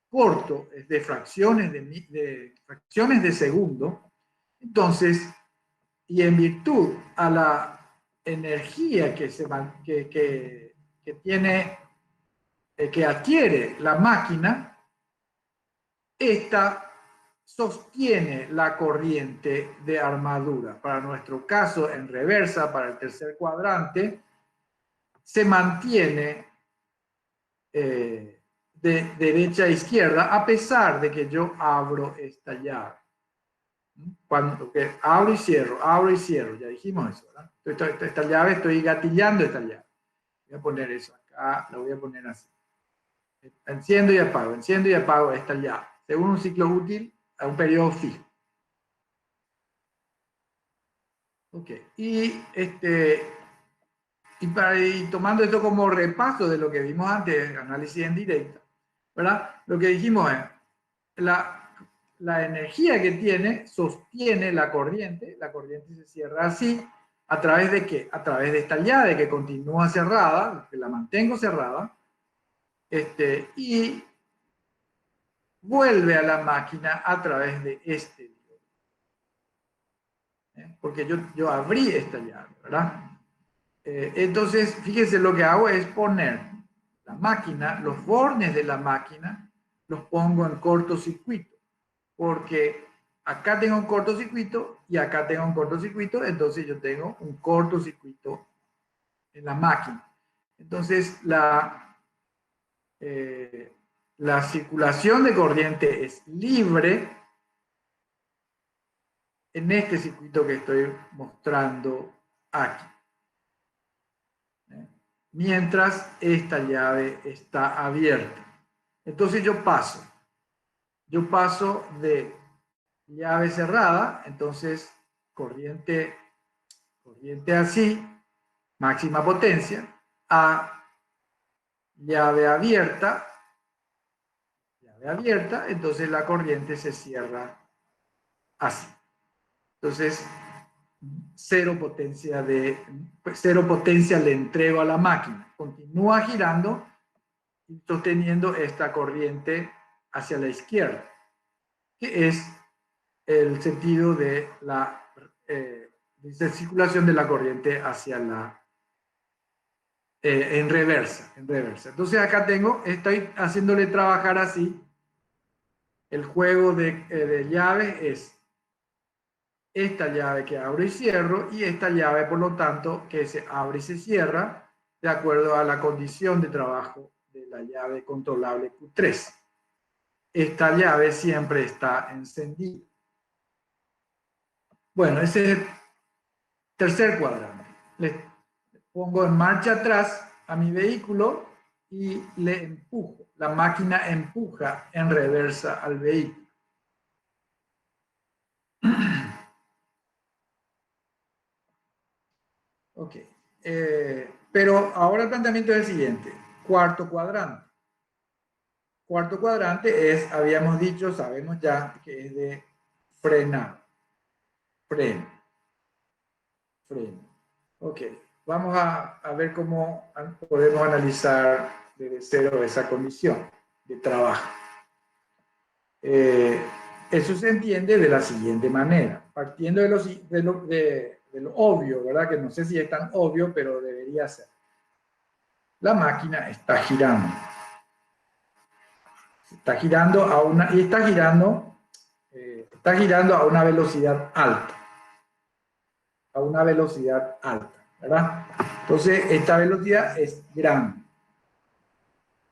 corto, es de fracciones de segundo, entonces, y en virtud a la energía que tiene, que adquiere la máquina, esta sostiene la corriente de armadura. Para nuestro caso, en reversa, para el tercer cuadrante, se mantiene de derecha a izquierda, a pesar de que yo abro esta llave. Cuando abro y cierro, ya dijimos eso, ¿verdad? Esta llave, estoy gatillando esta llave. Voy a poner eso acá, lo voy a poner así. Enciendo y apago esta llave, según un ciclo útil a un periodo fijo. Ok, y tomando esto como repaso de lo que vimos antes, análisis en directo, ¿verdad? Lo que dijimos es, la energía que tiene sostiene la corriente se cierra así, ¿a través de qué? A través de esta llave que continúa cerrada, que la mantengo cerrada, y vuelve a la máquina a través de este diodo. Porque yo abrí esta llave, ¿verdad? Entonces, fíjense, lo que hago es poner la máquina, los bornes de la máquina, los pongo en cortocircuito, porque acá tengo un cortocircuito y acá tengo un cortocircuito, entonces yo tengo un cortocircuito en la máquina. Entonces, la circulación de corriente es libre en este circuito que estoy mostrando aquí. Mientras esta llave está abierta. Entonces yo paso de llave cerrada, entonces corriente así, máxima potencia, a llave abierta, entonces la corriente se cierra así. Entonces, cero potencia le entrego a la máquina. Continúa girando y sosteniendo esta corriente hacia la izquierda, que es el sentido de la circulación de la corriente hacia en reversa. Entonces acá estoy haciéndole trabajar así. El juego de llaves es esta llave que abro y cierro, y esta llave, por lo tanto, que se abre y se cierra de acuerdo a la condición de trabajo de la llave controlable Q3. Esta llave siempre está encendida. Bueno, ese es el tercer cuadrante. pongo en marcha atrás a mi vehículo y le empujo. La máquina empuja en reversa al vehículo. Ok. Pero ahora el planteamiento es el siguiente. Cuarto cuadrante. Cuarto cuadrante es, habíamos dicho, sabemos ya que es de frenar. Freno. Freno. Ok. Vamos a ver cómo podemos analizar desde cero esa condición de trabajo. Eso se entiende de la siguiente manera. Partiendo de lo obvio, ¿verdad? Que no sé si es tan obvio, pero debería ser. La máquina está girando. Está girando a una, y está girando a una velocidad alta. A una velocidad alta, ¿verdad? Entonces, esta velocidad es grande.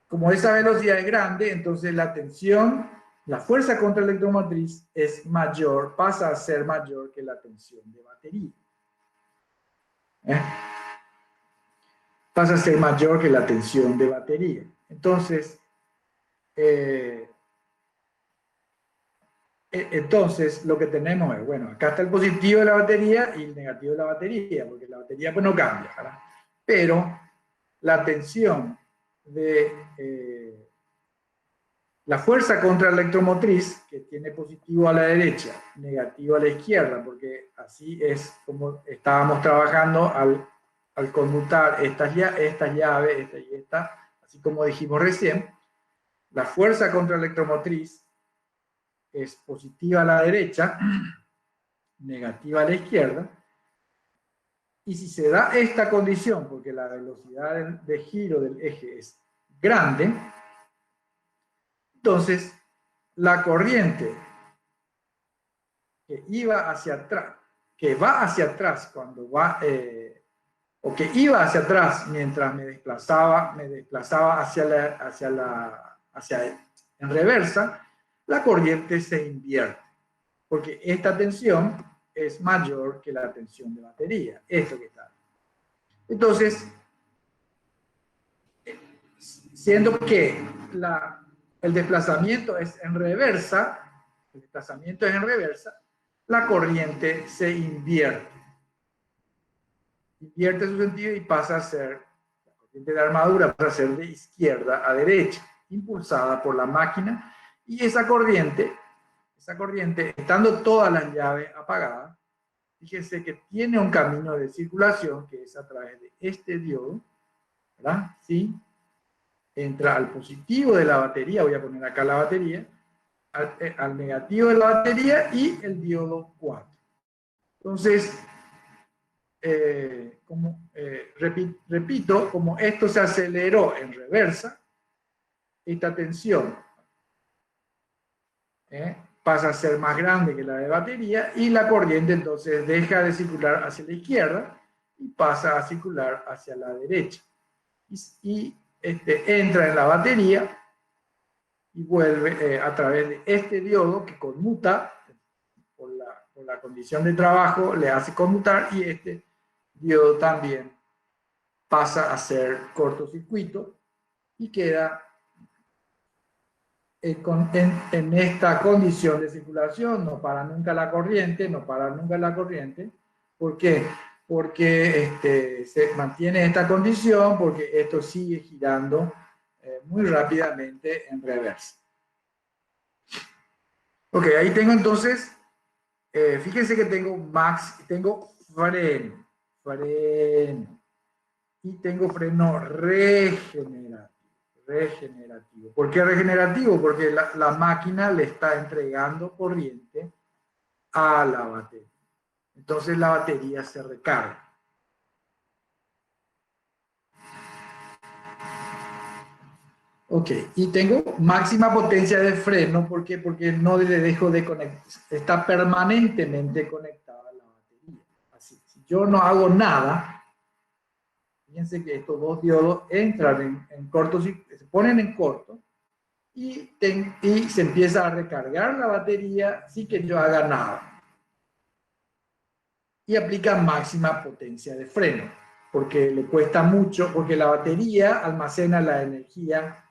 Como esa velocidad es grande, entonces la tensión, la fuerza contra electromotriz es mayor, pasa a ser mayor que la tensión de batería. Pasa a ser mayor que la tensión de batería. Entonces, lo que tenemos es, bueno, acá está el positivo de la batería y el negativo de la batería, porque la batería pues no cambia, ¿verdad? Pero la tensión de la fuerza contra la electromotriz, que tiene positivo a la derecha, negativo a la izquierda, porque así es como estábamos trabajando al conmutar esta llave, esta y esta, así como dijimos recién, la fuerza contra la electromotriz es positiva a la derecha, negativa a la izquierda, y si se da esta condición, porque la velocidad de giro del eje es grande, entonces la corriente que iba hacia atrás, que va hacia atrás cuando va, o que iba hacia atrás mientras me desplazaba en reversa, la corriente se invierte, porque esta tensión es mayor que la tensión de batería, esto que está. Entonces, siendo que el desplazamiento es en reversa, la corriente se invierte. Invierte su sentido y pasa a ser, la corriente de armadura pasa a ser de izquierda a derecha, impulsada por la máquina, y esa corriente, estando todas las llaves apagadas, fíjense que tiene un camino de circulación que es a través de este diodo, ¿verdad? ¿Sí? Entra al positivo de la batería, voy a poner acá la batería, al negativo de la batería y el diodo 4. Entonces, repito, como esto se aceleró en reversa, esta tensión pasa a ser más grande que la de batería y la corriente entonces deja de circular hacia la izquierda y pasa a circular hacia la derecha. Y entra en la batería y vuelve a través de este diodo que conmuta por la condición de trabajo, le hace conmutar, y este diodo también pasa a ser cortocircuito y queda en esta condición de circulación. No para nunca la corriente, ¿Por qué? Porque se mantiene esta condición, porque esto sigue girando muy rápidamente en reversa. Ok, ahí tengo entonces, fíjense que tengo freno, y tengo freno regenerativo. ¿Por qué regenerativo? Porque la máquina le está entregando corriente a la batería. Entonces la batería se recarga. Ok, y tengo máxima potencia de freno, ¿por qué? Porque no le dejo de conectar, está permanentemente conectada a la batería. Así, si yo no hago nada, fíjense que estos dos diodos entran en corto, se ponen en corto, y se empieza a recargar la batería sin que yo haga nada. Y aplica máxima potencia de freno. porque le cuesta mucho, porque la batería almacena la energía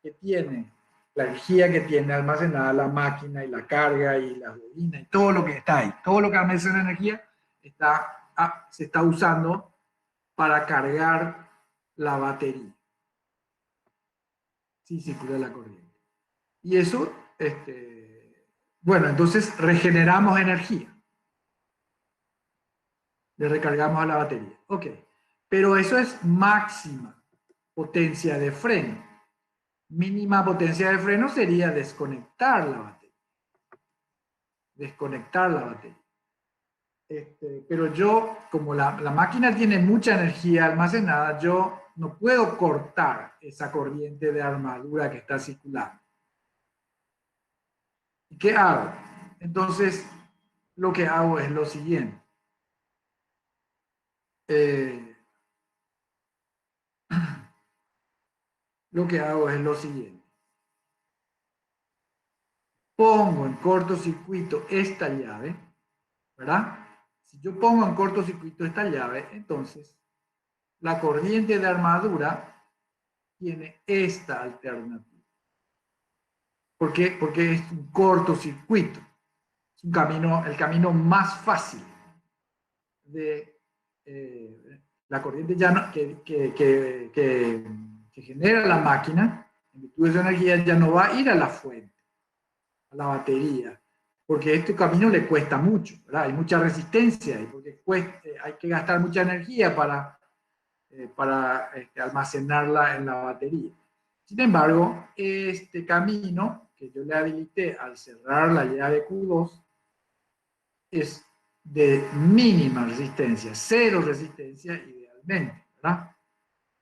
que tiene, la energía que tiene almacenada la máquina y la carga y la bobina y todo lo que está ahí, todo lo que almacena energía se está usando para cargar la batería. Sí circula la corriente. Y eso, bueno, entonces regeneramos energía. Le recargamos a la batería. Ok. Pero eso es máxima potencia de freno. Mínima potencia de freno sería desconectar la batería. Desconectar la batería. Pero yo, como la máquina tiene mucha energía almacenada, yo no puedo cortar esa corriente de armadura que está circulando. ¿Y qué hago? Entonces, lo que hago es lo siguiente. Lo que hago es lo siguiente. Pongo en cortocircuito esta llave, ¿verdad? Si yo pongo en cortocircuito esta llave, entonces la corriente de armadura tiene esta alternativa. ¿Por qué? Porque es un cortocircuito. Es un camino, el camino más fácil de la corriente ya no, que genera la máquina, en virtud de su energía, ya no va a ir a la fuente, a la batería, porque este camino le cuesta mucho, ¿verdad? Hay mucha resistencia y porque hay que gastar mucha energía para almacenarla en la batería. Sin embargo, este camino que yo le habilité al cerrar la llave Q2 es de mínima resistencia, cero resistencia idealmente, ¿verdad?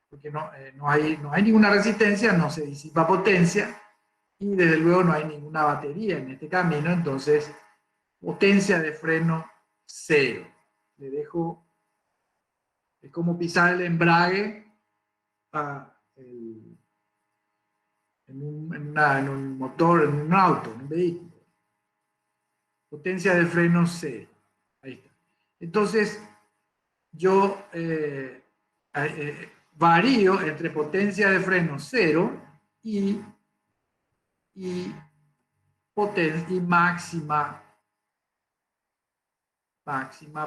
Porque no hay ninguna resistencia, no se disipa potencia y desde luego no hay ninguna batería en este camino, entonces potencia de freno cero. Le dejo, es como pisar el embrague en un motor, en un auto, en un vehículo. Potencia de freno cero. Ahí está. Entonces, yo varío entre potencia de freno cero y máxima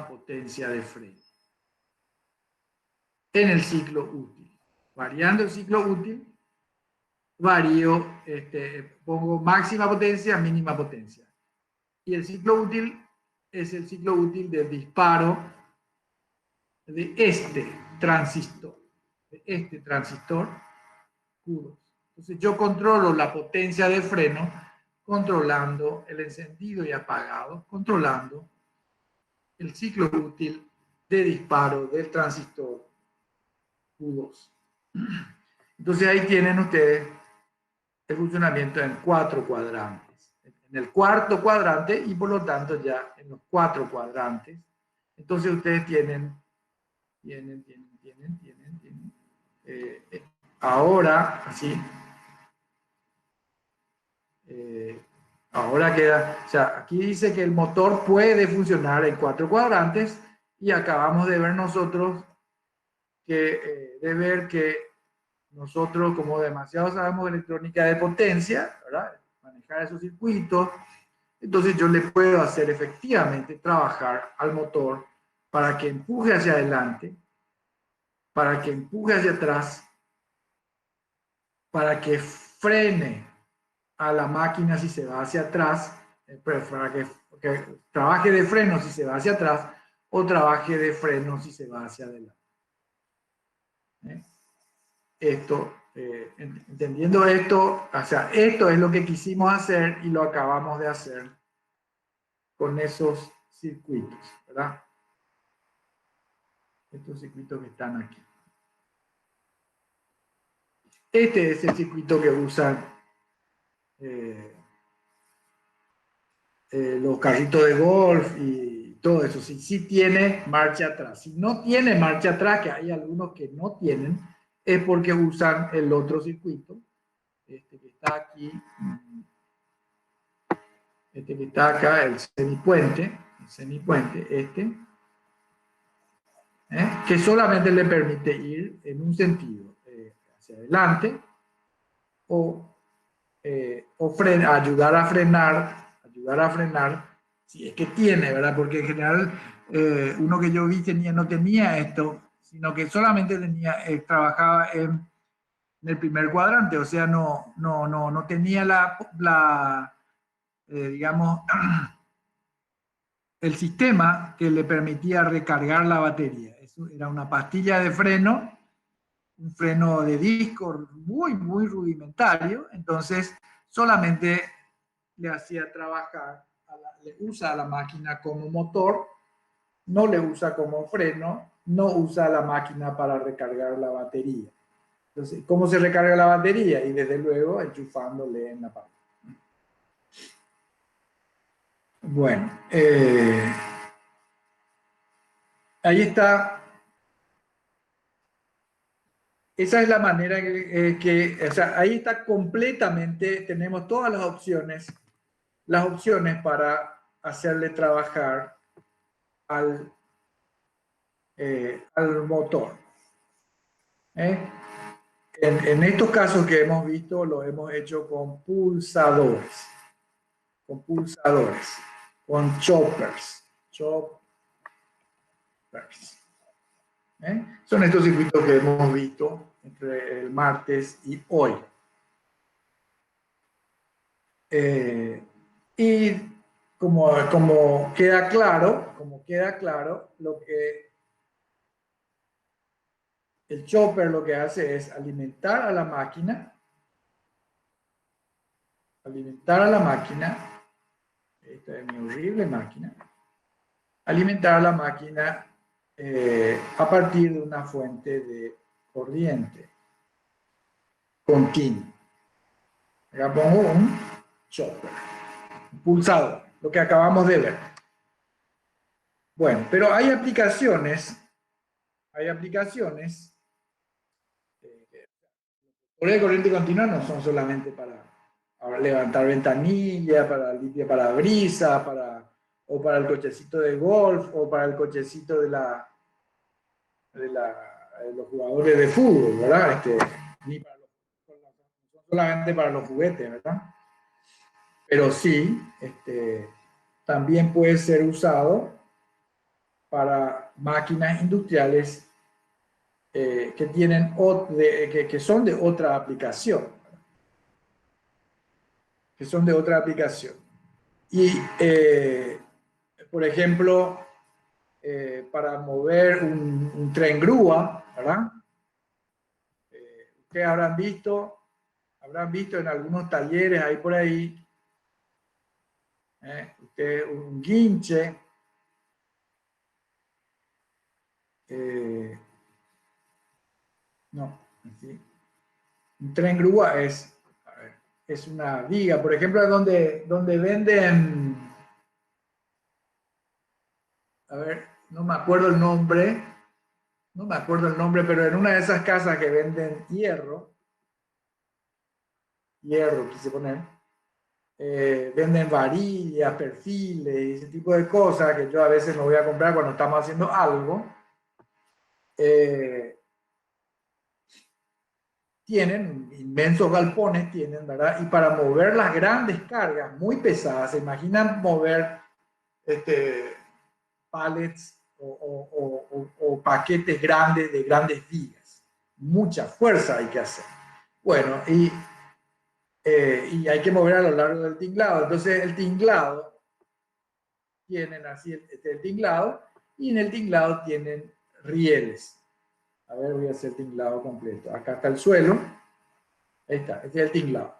potencia de freno en el ciclo útil. Variando el ciclo útil, varío, pongo máxima potencia, mínima potencia. Y el ciclo útil es el ciclo útil del disparo de este transistor. Q2. Entonces yo controlo la potencia de freno controlando el encendido y apagado, controlando el ciclo útil de disparo del transistor Q2. Entonces ahí tienen ustedes el funcionamiento en 4 cuadrantes. En el cuarto cuadrante y por lo tanto ya en los 4 cuadrantes. Entonces ustedes tienen ahora, así, ahora queda, o sea, aquí dice que el motor puede funcionar en 4 cuadrantes y acabamos de ver nosotros de ver que nosotros, como demasiado sabemos de electrónica de potencia, ¿verdad? Manejar esos circuitos, entonces yo le puedo hacer efectivamente trabajar al motor para que empuje hacia adelante, para que empuje hacia atrás, para que frene a la máquina si se va hacia atrás, para que trabaje de freno si se va hacia atrás o trabaje de freno si se va hacia adelante. Esto, entendiendo esto, o sea, esto es lo que quisimos hacer y lo acabamos de hacer con esos circuitos, ¿verdad? Estos circuitos que están aquí. Este es el circuito que usan los carritos de golf y todo eso. Sí tiene marcha atrás. Si no tiene marcha atrás, que hay algunos que no tienen, es porque usan el otro circuito, este que está aquí, este que está acá, el semipuente, que solamente le permite ir en un sentido, hacia adelante, o ayudar a frenar, si es que tiene, ¿verdad? Porque en general uno que yo vi no tenía esto, sino que solamente trabajaba en el primer cuadrante, o sea, no tenía digamos, el sistema que le permitía recargar la batería. Eso era una pastilla de freno, un freno de disco muy rudimentario, entonces solamente le hacía trabajar, le usa a la máquina como motor, no le usa como freno, no usa la máquina para recargar la batería. Entonces, ¿cómo se recarga la batería? Y desde luego enchufándole en la parte. Bueno, ahí está. Esa es la manera o sea, ahí está completamente, tenemos todas las opciones para hacerle trabajar al motor. ¿Eh? En estos casos que hemos visto, lo hemos hecho con pulsadores, con choppers. Son estos circuitos que hemos visto entre el martes y hoy. Y como queda claro, el chopper lo que hace es alimentar a la máquina, esta es mi horrible máquina, alimentar a la máquina a partir de una fuente de corriente continua. Acá pongo un chopper, un pulsador, lo que acabamos de ver. Bueno, pero hay aplicaciones, por de corriente continua no son solamente para levantar ventanilla, para limpiar parabrisas, o para el cochecito de golf, o para el cochecito de los jugadores de fútbol, ¿verdad? Ni para no solamente para los juguetes, ¿verdad? Pero sí, también puede ser usado para máquinas industriales que son de otra aplicación, Y, por ejemplo, para mover un tren grúa, ¿verdad? Ustedes habrán visto en algunos talleres ahí por ahí, un guinche, no, ¿sí? Un tren grúa es una viga, por ejemplo, donde venden, a ver, no me acuerdo el nombre, pero en una de esas casas que venden hierro quise poner, venden varillas, perfiles y ese tipo de cosas que yo a veces me voy a comprar cuando estamos haciendo algo. Eh, Tienen inmensos galpones, ¿verdad? Y para mover las grandes cargas muy pesadas, se imaginan mover pallets o paquetes grandes de grandes vigas. Mucha fuerza hay que hacer. Bueno, y hay que mover a lo largo del tinglado. Entonces el tinglado, tienen así el tinglado, y en el tinglado tienen rieles. A ver, voy a hacer tinglado completo. Acá está el suelo. Ahí está, este es el tinglado.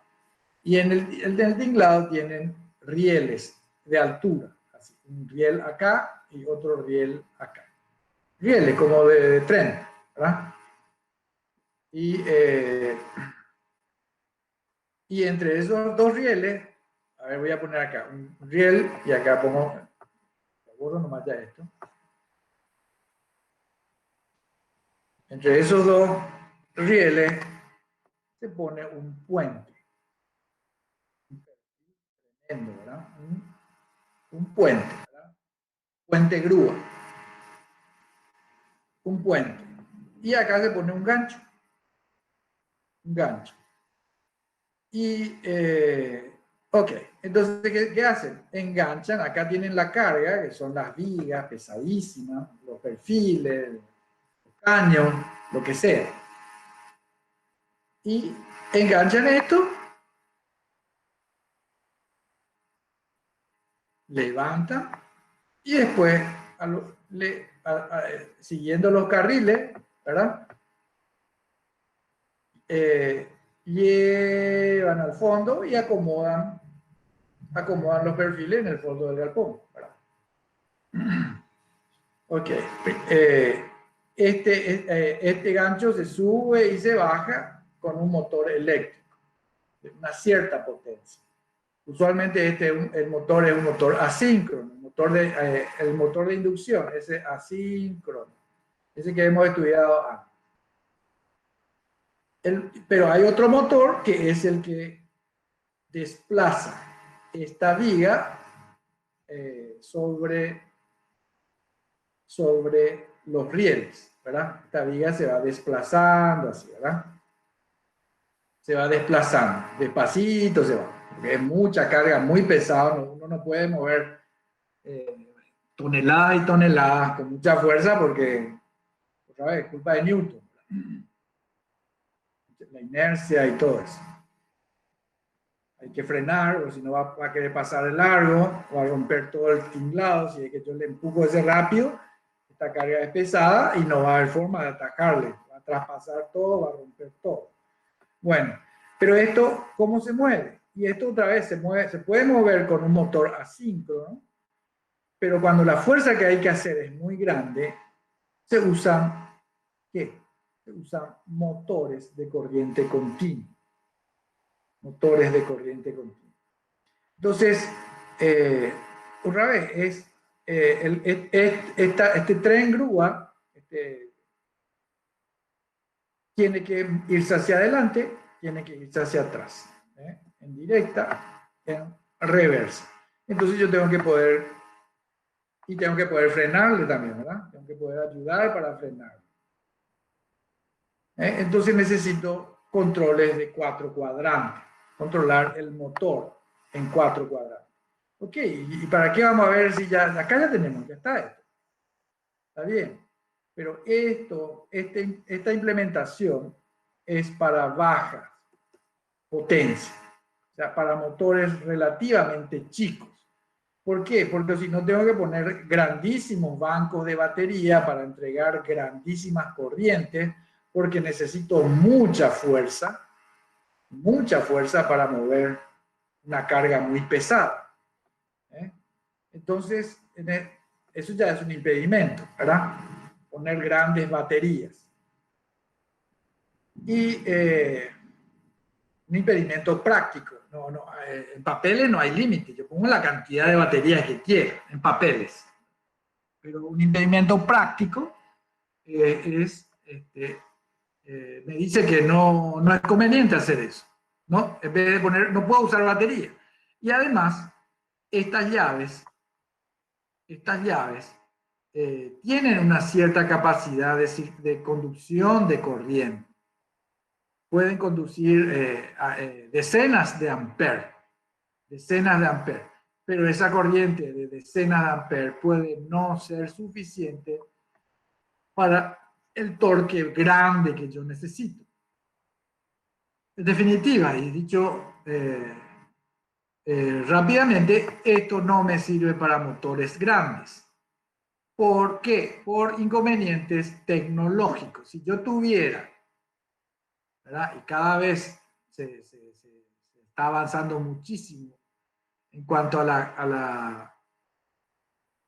Y en el tinglado tienen rieles de altura. Así, un riel acá y otro riel acá. Rieles como de tren, ¿verdad? Y entre esos dos rieles, a ver, voy a poner acá un riel y acá pongo, borro nomás ya esto. Entre esos dos rieles se pone un puente. Tremendo, ¿verdad? Un puente, ¿verdad? Puente grúa. un puente. Y acá se pone un gancho. Un gancho. Y, ok, entonces, ¿qué hacen? Enganchan, acá tienen la carga, que son las vigas pesadísimas, los perfiles, los caños, lo que sea. Y enganchan esto, levantan, y después, siguiendo los carriles, ¿verdad? Llevan al fondo y acomodan los perfiles en el fondo del galpón, ¿verdad? Ok. Este gancho se sube y se baja con un motor eléctrico de una cierta potencia. Usualmente el motor es un motor asíncrono, el motor de inducción, ese asíncrono, ese que hemos estudiado antes. Pero hay otro motor que es el que desplaza esta viga sobre los rieles, ¿verdad? Esta viga se va desplazando así, ¿verdad? Se va desplazando, despacito se va, porque es mucha carga, muy pesado, uno no puede mover toneladas y toneladas con mucha fuerza porque, otra vez, es culpa de Newton, la inercia y todo eso. Hay que frenar, o si no va a querer pasar de largo, o a romper todo el tinglado, si es que yo le empujo ese rápido, esta carga es pesada y no va a haber forma de atacarle, va a traspasar todo, va a romper todo. Bueno, pero esto, ¿cómo se mueve? Y esto otra vez se puede mover con un motor asíncrono, pero cuando la fuerza que hay que hacer es muy grande, se usan, ¿qué? Se usan motores de corriente continua. Motores de corriente continua. Entonces, otra vez, este tren grúa tiene que irse hacia adelante, tiene que irse hacia atrás, en directa, en reversa. Entonces yo tengo que poder frenarle también, ¿verdad? Tengo que poder ayudar para frenar. Entonces necesito controles de 4 cuadrantes, controlar el motor en 4 cuadrantes. Ok, ¿y para qué vamos a ver si ya, acá ya tenemos, ya está esto? Está bien, pero esta implementación es para baja potencia, o sea, para motores relativamente chicos. ¿Por qué? Porque si no tengo que poner grandísimos bancos de batería para entregar grandísimas corrientes, porque necesito mucha fuerza para mover una carga muy pesada. Entonces, eso ya es un impedimento, ¿verdad? Poner grandes baterías. Y un impedimento práctico. En papeles no hay límite. Yo pongo la cantidad de baterías que quiera en papeles. Pero un impedimento práctico me dice que no es conveniente hacer eso. ¿No? En vez de poner, no puedo usar batería. Y además, estas llaves tienen una cierta capacidad de conducción de corriente. Pueden conducir decenas de amperes, pero esa corriente de decenas de amperes puede no ser suficiente para el torque grande que yo necesito. En definitiva, y dicho rápidamente, esto no me sirve para motores grandes. ¿Por qué? Por inconvenientes tecnológicos. Si yo tuviera, ¿verdad? Y cada vez se está avanzando muchísimo en cuanto a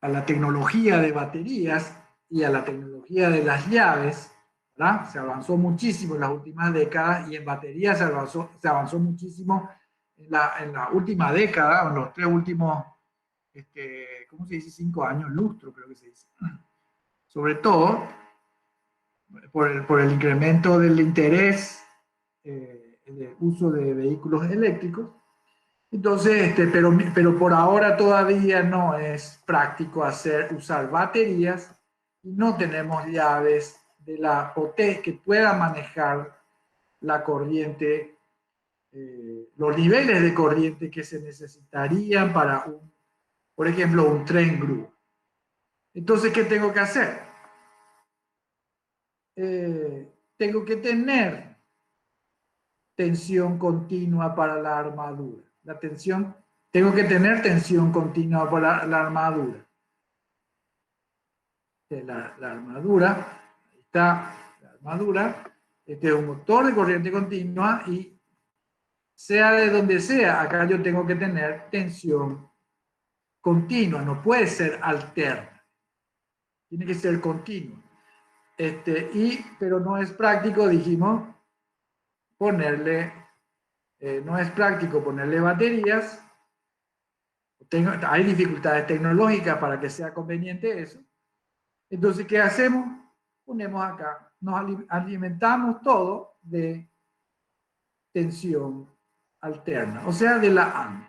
la tecnología de baterías y a la tecnología de las llaves, ¿verdad? Se avanzó muchísimo en las últimas décadas y en baterías se avanzó muchísimo en la última década, en los 3 últimos, ¿cómo se dice? 5 años, lustro creo que se dice. Sobre todo por el incremento del interés en el uso de vehículos eléctricos. Entonces, pero por ahora todavía no es práctico usar baterías y no tenemos llaves de la potencia que pueda manejar la corriente, los niveles de corriente que se necesitarían para, por ejemplo, un tren grúa. Entonces, ¿qué tengo que hacer? Tengo que tener tensión continua para la armadura. Tengo que tener tensión continua para la armadura. La armadura, ahí está la armadura, este es un motor de corriente continua y sea de donde sea, acá yo tengo que tener tensión continua, no puede ser alterna, tiene que ser continua. Pero no es práctico, dijimos, no es práctico ponerle baterías, hay dificultades tecnológicas para que sea conveniente eso. Entonces, ¿qué hacemos? Ponemos acá, nos alimentamos todo de tensión alterna, o sea, de la AND,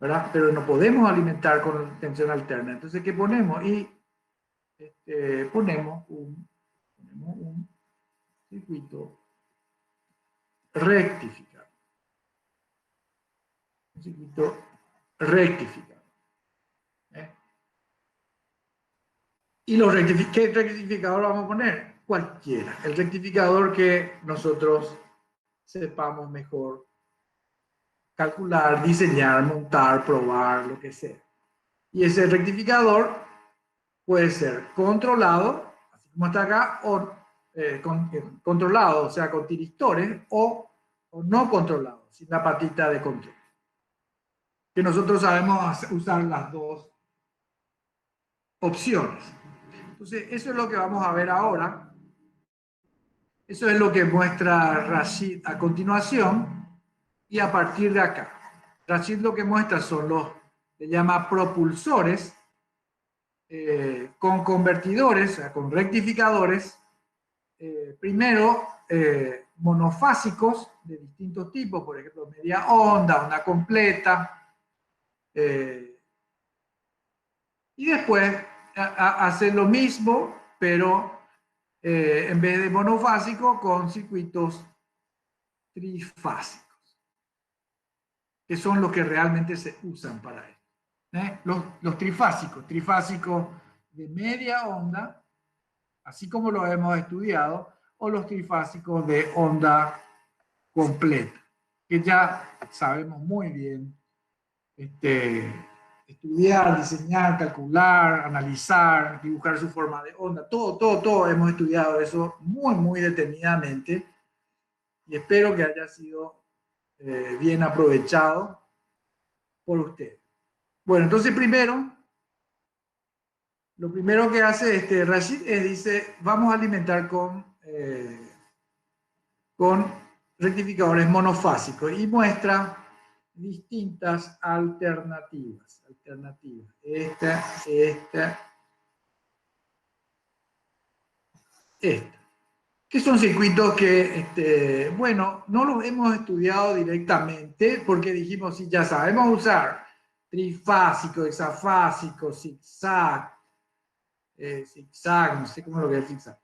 ¿verdad? Pero no podemos alimentar con tensión alterna. Entonces, ¿qué ponemos? Ponemos un circuito rectificado. Un circuito rectificado. ¿Y qué rectificador vamos a poner? Cualquiera. El rectificador que nosotros sepamos mejor calcular, diseñar, montar, probar, lo que sea. Y ese rectificador puede ser controlado, así como está acá, o controlado, o sea, con tiristores, o no controlado, sin la patita de control. Que nosotros sabemos usar las dos opciones. Entonces, eso es lo que vamos a ver ahora. Eso es lo que muestra Rashid a continuación y a partir de acá. Rashid lo que muestra son se llama propulsores con convertidores, o sea, con rectificadores, primero monofásicos de distintos tipos, por ejemplo, media onda, onda completa, y después hace lo mismo, pero en vez de monofásico, con circuitos trifásicos, que son los que realmente se usan para esto. Los trifásicos de media onda, así como lo hemos estudiado, o los trifásicos de onda completa, que ya sabemos muy bien estudiar, diseñar, calcular, analizar, dibujar su forma de onda, todo hemos estudiado eso muy detenidamente y espero que haya sido bien aprovechado por usted. Bueno, entonces lo primero que hace Rashid dice, vamos a alimentar con rectificadores monofásicos y muestra distintas alternativas. Esta, que son circuitos que, bueno, no los hemos estudiado directamente porque dijimos, sí, ya sabemos usar trifásico, hexafásico, zigzag, no sé cómo lo que es zigzag.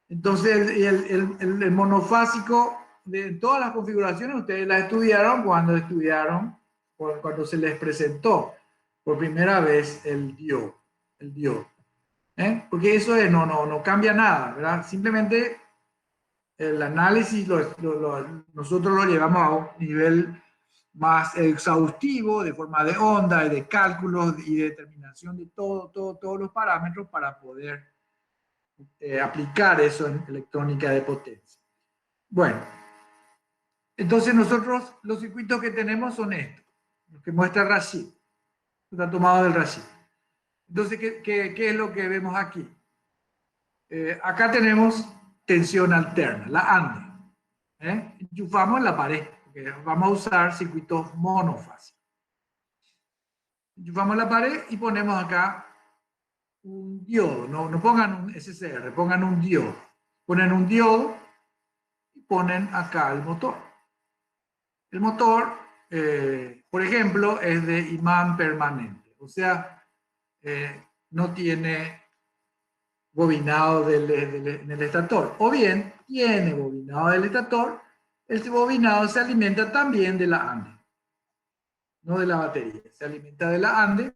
Entonces, el monofásico de todas las configuraciones, ustedes las estudiaron cuando se les presentó por primera vez el diodo. Porque eso no cambia nada, ¿verdad? Simplemente el análisis nosotros lo llevamos a un nivel más exhaustivo, de forma de onda, de cálculos y de determinación de todos los parámetros para poder aplicar eso en electrónica de potencia. Bueno, entonces nosotros los circuitos que tenemos son estos, los que muestra Rashid. Está tomado del Rashid. Entonces, ¿qué es lo que vemos aquí? Acá tenemos tensión alterna, la ANDE. Enchufamos en la pared, porque vamos a usar circuitos monofásicos. Enchufamos la pared y ponemos acá un diodo. No pongan un SCR, pongan un diodo. Ponen un diodo y ponen acá el motor. El motor, por ejemplo, es de imán permanente. O sea, no tiene bobinado en el estator. O bien, tiene bobinado del estator, el bobinado se alimenta también de la ANDE, no de la batería. Se alimenta de la ANDE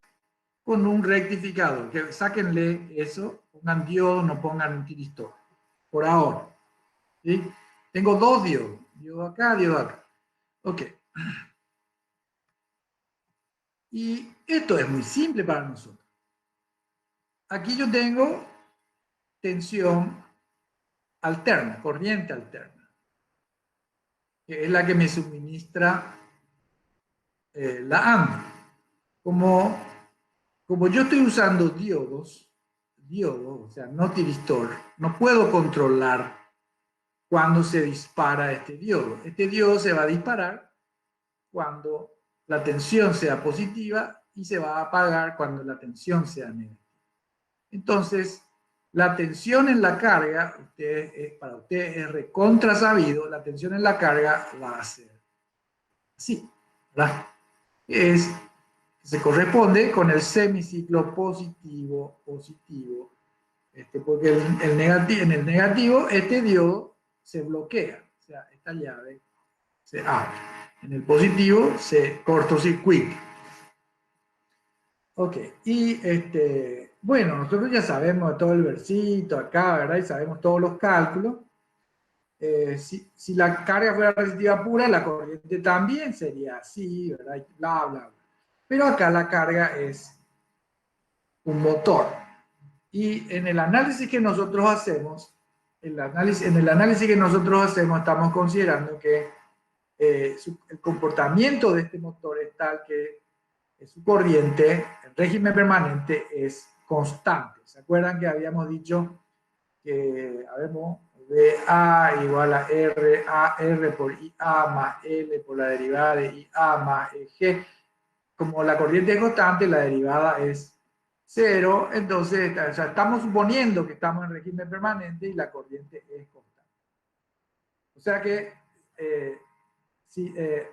con un rectificador. Que sáquenle eso, pongan diodo, no pongan un tiristor. Por ahora. ¿Sí? Tengo dos diodos. Diodo acá, diodo acá. Ok. Y esto es muy simple para nosotros. Aquí yo tengo tensión alterna, corriente alterna, que es la que me suministra la AND. Como yo estoy usando diodos, o sea, no tiristor, no puedo controlar cuando se dispara este diodo. Este diodo se va a disparar cuando la tensión sea positiva y se va a apagar cuando la tensión sea negativa. Entonces, la tensión en la carga, para usted es recontra sabido, la tensión en la carga va a ser así, ¿verdad? Se corresponde con el semiciclo positivo, porque en el negativo este diodo se bloquea, o sea, esta llave se abre. En el positivo se cortocircuita. Ok, y bueno, nosotros ya sabemos todo el versito acá, ¿verdad? Y sabemos todos los cálculos. Si la carga fuera resistiva pura, la corriente también sería así, ¿verdad? Y bla, bla, bla. Pero acá la carga es un motor. Y en el análisis que nosotros hacemos, en el análisis que nosotros hacemos, estamos considerando que el comportamiento de este motor es tal que su corriente, el régimen permanente, es constante. ¿Se acuerdan que habíamos dicho que habemos VA igual a R por IA más L por la derivada de IA más G? Como la corriente es constante, la derivada es cero, entonces o sea, estamos suponiendo que estamos en régimen permanente y la corriente es constante. O sea que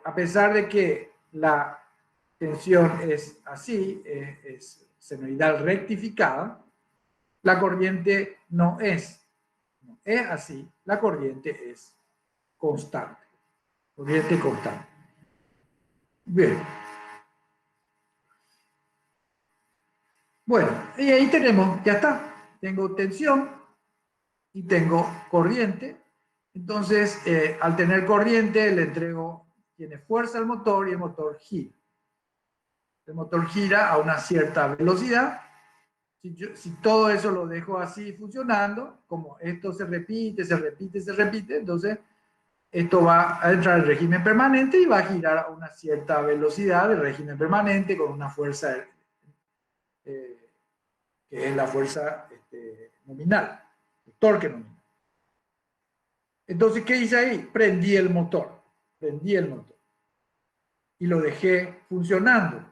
a pesar de que la tensión es así, es senoidal rectificada, la corriente no es así, la corriente es constante. Corriente constante. Bien. Bueno, y ahí tenemos, ya está. Tengo tensión y tengo corriente. Entonces, al tener corriente, le entrego, tiene fuerza al motor y el motor gira. El motor gira a una cierta velocidad. Si todo eso lo dejo así funcionando, como esto se repite, entonces esto va a entrar en régimen permanente y va a girar a una cierta velocidad de régimen permanente con una fuerza que es la fuerza nominal, el torque nominal. Entonces, ¿qué hice ahí? Prendí el motor y lo dejé funcionando.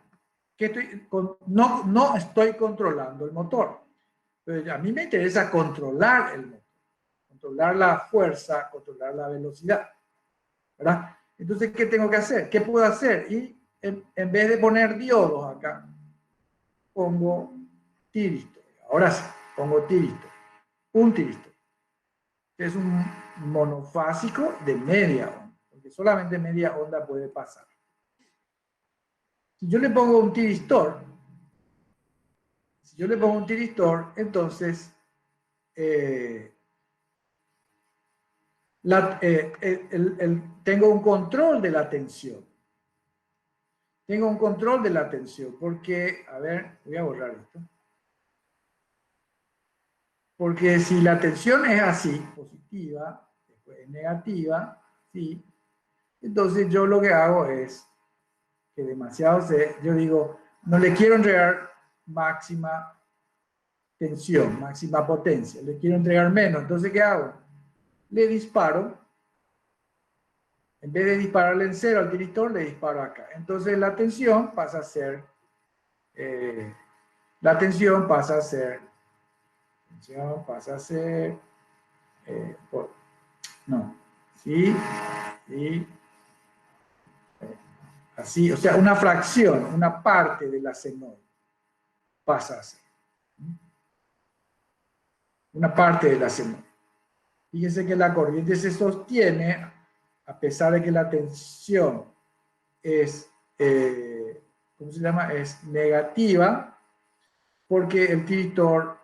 No estoy controlando el motor. Pero a mí me interesa controlar el motor, controlar la fuerza, controlar la velocidad, ¿verdad? Entonces, ¿qué tengo que hacer? ¿Qué puedo hacer? Y en vez de poner diodos acá, pongo tiristor. Ahora sí, pongo tiristor. Un tiristor. Que es un monofásico de media onda, porque solamente media onda puede pasar. Si yo le pongo un tiristor, entonces tengo un control de la tensión. Tengo un control de la tensión, porque, a ver, voy a borrar esto. Porque si la tensión es así, positiva, después es negativa, ¿sí? Entonces yo lo que hago es que yo digo, no le quiero entregar máxima tensión, máxima potencia, le quiero entregar menos. Entonces, ¿qué hago? Le disparo, en vez de dispararle en cero al tiristor, le disparo acá. Entonces la tensión pasa a ser, la tensión pasa a ser, no, sí, sí, así, o sea, una fracción, una parte de la senoide pasa a ser. una parte de la semana. Fíjense que la corriente se sostiene a pesar de que la tensión es, ¿cómo se llama? Es negativa, porque el tiristor,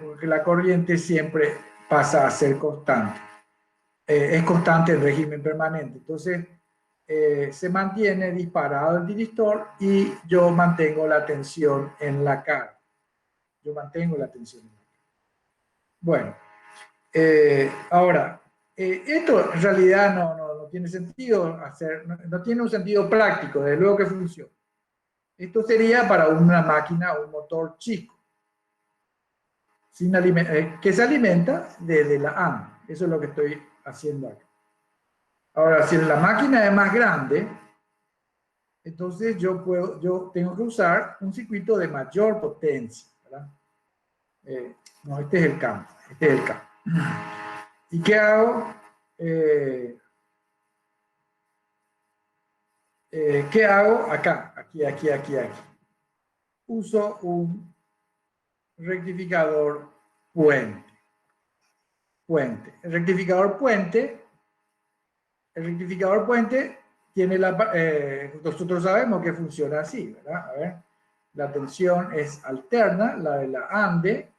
porque la corriente siempre pasa a ser constante. Es constante en régimen permanente. Entonces, se mantiene disparado el tiristor y yo mantengo la tensión en la carga. Yo mantengo la tensión en la carga. Bueno, ahora, esto en realidad no tiene sentido hacer, no tiene un sentido práctico, desde luego que funciona. Esto sería para una máquina o un motor chico, que se alimenta desde la AM. Eso es lo que estoy haciendo acá. Ahora, si la máquina es más grande, entonces yo tengo que usar un circuito de mayor potencia, ¿verdad? No, este es el campo, este es el campo. ¿Y qué hago? ¿Qué hago? Acá, aquí. Uso un rectificador puente. El rectificador puente tiene nosotros sabemos que funciona así, ¿verdad? A ver, la tensión es alterna, la de la ANDE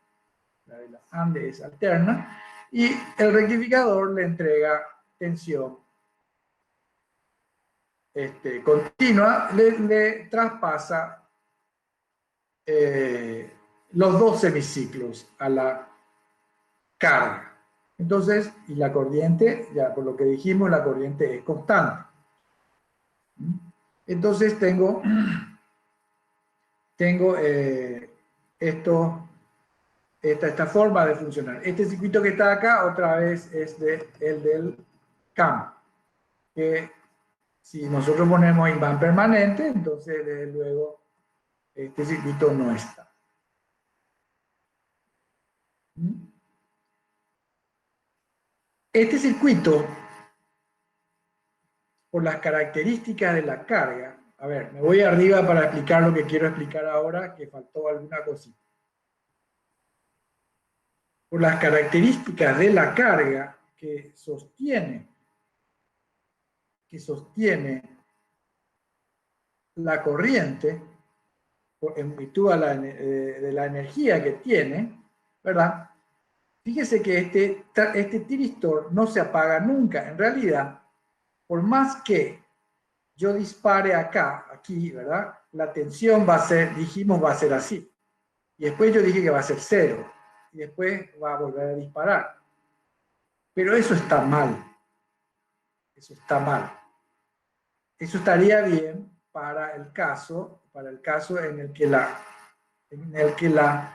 es alterna, y el rectificador le entrega tensión continua, le traspasa los dos semiciclos a la carga. Entonces, y la corriente, ya por lo que dijimos, la corriente es constante. Entonces tengo esta forma de funcionar. Este circuito que está acá, otra vez, es el del campo. Que si nosotros ponemos imán permanente, entonces desde luego este circuito no está. Este circuito, por las características de la carga, a ver, me voy arriba para explicar lo que quiero explicar ahora, que faltó alguna cosita. Por las características de la carga que sostiene la corriente, en virtud de la energía que tiene, ¿verdad? Fíjese que este tiristor no se apaga nunca. En realidad, por más que yo dispare aquí, ¿verdad? La tensión va a ser, dijimos, va a ser así. Y después yo dije que va a ser 0. Y después va a volver a disparar. Pero eso está mal. Eso está mal. Eso estaría bien para el caso en el que la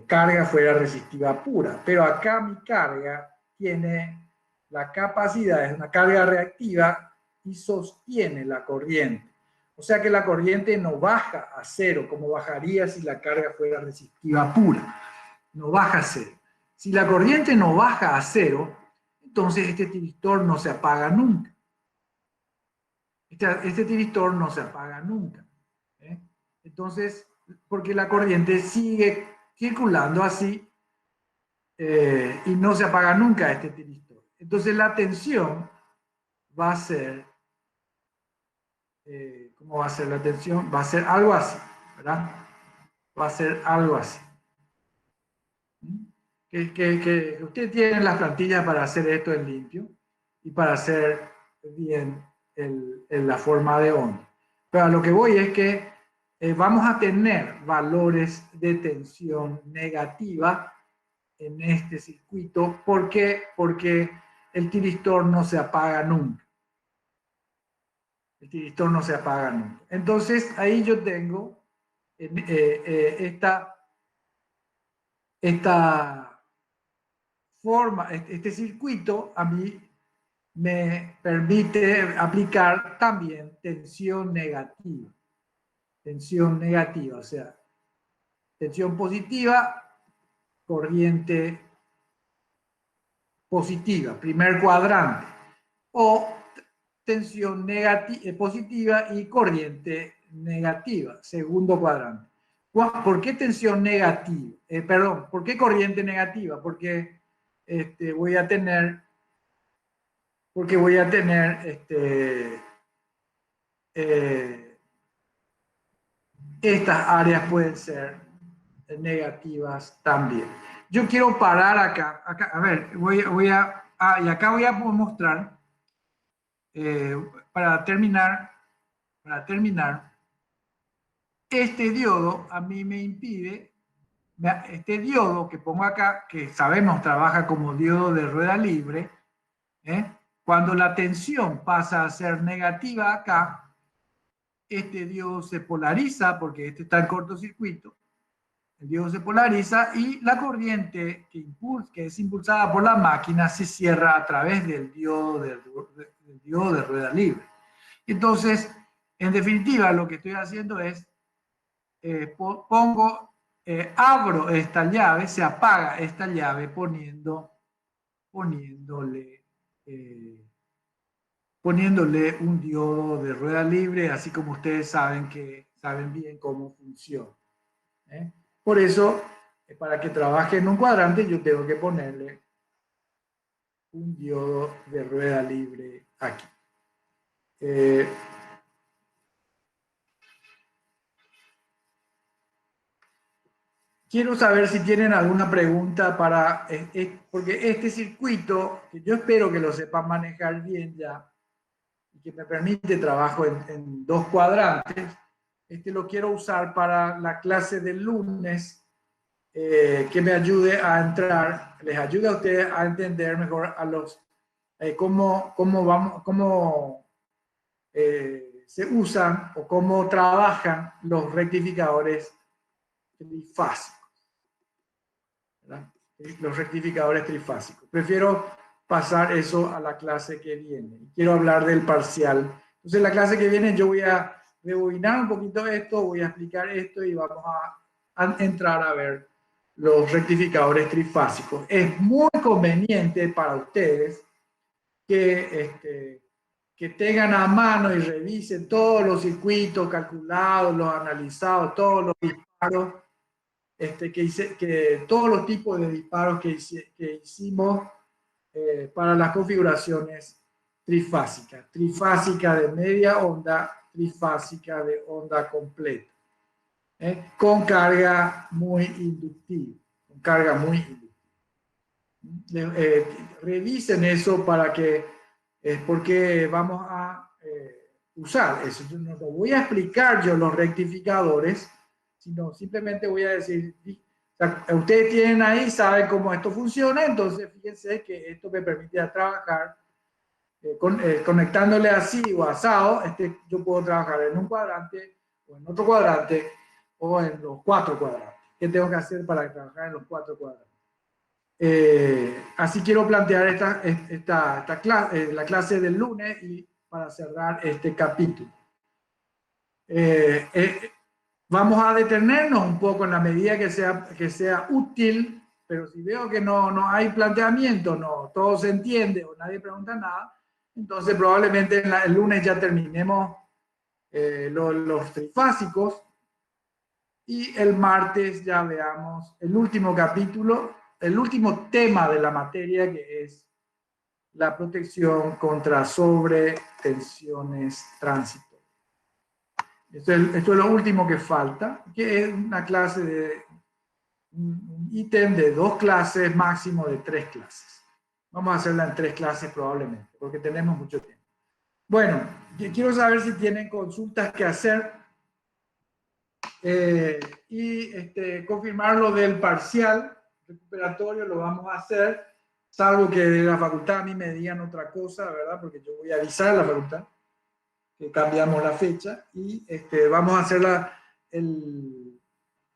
carga fuera resistiva pura. Pero acá mi carga tiene la capacidad, es una carga reactiva y sostiene la corriente. O sea que la corriente no baja a 0 como bajaría si la carga fuera resistiva pura. No baja a 0. Si la corriente no baja a 0, entonces este tiristor no se apaga nunca. Este tiristor no se apaga nunca. Entonces, porque la corriente sigue circulando así y no se apaga nunca este tiristor. Entonces la tensión va a ser, ¿cómo va a ser la tensión? Va a ser algo así, ¿verdad? Va a ser algo así. Que usted tiene las plantillas para hacer esto en limpio y para hacer bien la forma de onda. Pero a lo que voy es que vamos a tener valores de tensión negativa en este circuito. ¿Por qué? Porque el tiristor no se apaga nunca. El tiristor no se apaga nunca. Entonces, ahí yo tengo esta forma, este circuito a mí me permite aplicar también tensión negativa. Tensión negativa, o sea, tensión positiva, corriente positiva, primer cuadrante, o tensión positiva y corriente negativa, segundo cuadrante. ¿Por qué tensión negativa? Perdón, ¿por qué corriente negativa? Porque voy a tener estas áreas pueden ser negativas también. Yo quiero parar acá, a ver, y acá voy a mostrar, para terminar, este diodo a mí me impide, este diodo que pongo acá, que sabemos trabaja como diodo de rueda libre, cuando la tensión pasa a ser negativa acá, este diodo se polariza porque este está en cortocircuito, el diodo se polariza y la corriente que es impulsada por la máquina se cierra a través del diodo de rueda libre. Entonces, en definitiva, lo que estoy haciendo es, abro esta llave, se apaga esta llave poniéndole un diodo de rueda libre, así como ustedes saben bien cómo funciona. Por eso, para que trabaje en un cuadrante, yo tengo que ponerle un diodo de rueda libre aquí. Quiero saber si tienen alguna pregunta porque este circuito, que yo espero que lo sepan manejar bien ya, y que me permite trabajo en dos cuadrantes, lo quiero usar para la clase del lunes, que me ayude a entrar, les ayude a ustedes a entender mejor cómo se usan o cómo trabajan los rectificadores trifásicos. ¿Verdad? Los rectificadores trifásicos. Prefiero pasar eso a la clase que viene. Quiero hablar del parcial. Entonces, la clase que viene yo voy a rebobinar un poquito esto, voy a explicar esto y vamos a entrar a ver los rectificadores trifásicos. Es muy conveniente para ustedes que tengan a mano y revisen todos los circuitos calculados, los analizados, todos los disparos, que todos los tipos de disparos que hicimos para las configuraciones trifásicas. Trifásica de media onda, trifásica de onda completa. Con carga muy inductiva. Revisen eso porque vamos a usar eso. Yo no lo voy a explicar yo los rectificadores, sino simplemente voy a decir, o sea, ustedes tienen ahí, saben cómo esto funciona, entonces fíjense que esto me permite trabajar conectándole así o asado. Yo puedo trabajar en un cuadrante o en otro cuadrante o en los 4 cuadrantes. ¿Qué tengo que hacer para trabajar en los 4 cuadrantes? Así quiero plantear la clase del lunes y para cerrar este capítulo. Vamos a detenernos un poco en la medida que sea útil, pero si veo que no hay planteamiento, todo se entiende o nadie pregunta nada, entonces probablemente el lunes ya terminemos los trifásicos y el martes ya veamos el último capítulo, el último tema de la materia, que es la protección contra sobretensiones transitorias. Esto es lo último que falta, que es una clase un ítem de 2 clases, máximo de 3 clases. Vamos a hacerla en 3 clases probablemente, porque tenemos mucho tiempo. Bueno, quiero saber si tienen consultas que hacer y confirmar lo del parcial recuperatorio. Lo vamos a hacer, salvo que de la facultad a mí me digan otra cosa, ¿verdad? Porque yo voy a avisar a la facultad que cambiamos la fecha y vamos a hacer el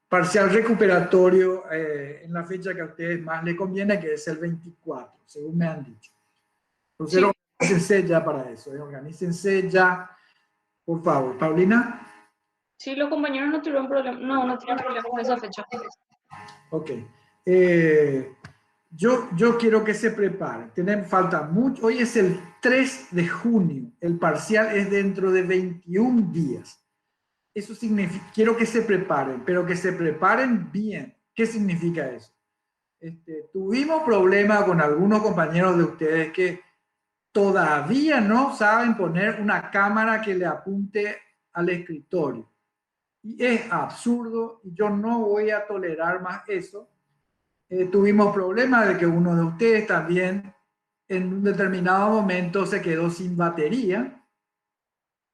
parcial recuperatorio en la fecha que a ustedes más les conviene, que es el 24, según me han dicho. Entonces, sí, organícense ya para eso, organícense ya, por favor. Paulina. Sí, los compañeros no tuvieron problema, no tienen problema con esa fecha. Ok. Yo quiero que se preparen. Falta mucho. Hoy es el 3 de junio. El parcial es dentro de 21 días. eso significa, quiero que se preparen, pero que se preparen bien. ¿Qué significa eso? Tuvimos problemas con algunos compañeros de ustedes que todavía no saben poner una cámara que le apunte al escritorio. Y es absurdo y yo no voy a tolerar más eso. Tuvimos problemas de que uno de ustedes también en un determinado momento se quedó sin batería.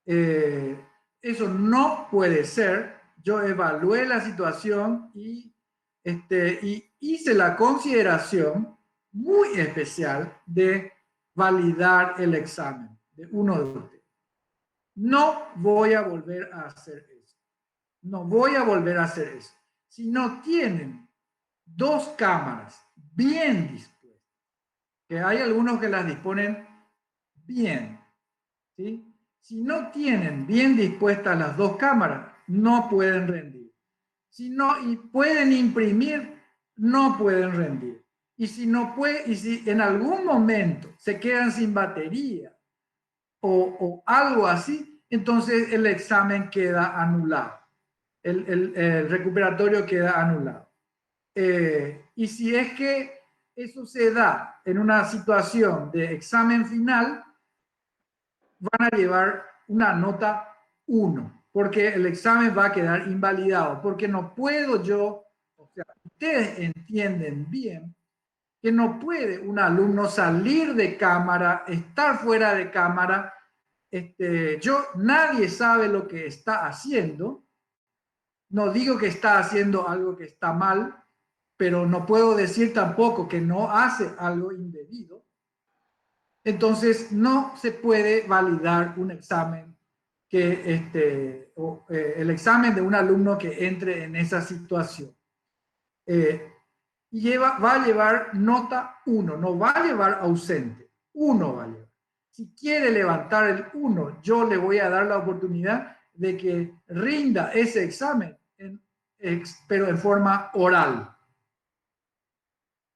Eso no puede ser. Yo evalué la situación y hice la consideración muy especial de validar el examen de uno de ustedes. No voy a volver a hacer eso. No voy a volver a hacer eso. Si no tienen dos cámaras bien dispuestas, que hay algunos que las disponen bien, ¿sí? Si no tienen bien dispuestas las dos cámaras, no pueden rendir. Si no y pueden imprimir, no pueden rendir. Y si no puede, y si en algún momento se quedan sin batería o algo así, entonces el examen queda anulado. El recuperatorio queda anulado. Y si es que eso se da en una situación de examen final, van a llevar una nota 1, porque el examen va a quedar invalidado, porque no puedo yo, o sea, ustedes entienden bien que no puede un alumno salir de cámara, estar fuera de cámara, nadie sabe lo que está haciendo, no digo que está haciendo algo que está mal, pero no puedo decir tampoco que no hace algo indebido. Entonces, no se puede validar un examen el examen de un alumno que entre en esa situación. Va a llevar nota 1, no va a llevar ausente, 1 va a llevar. Si quiere levantar el 1, yo le voy a dar la oportunidad de que rinda ese examen, pero en forma oral.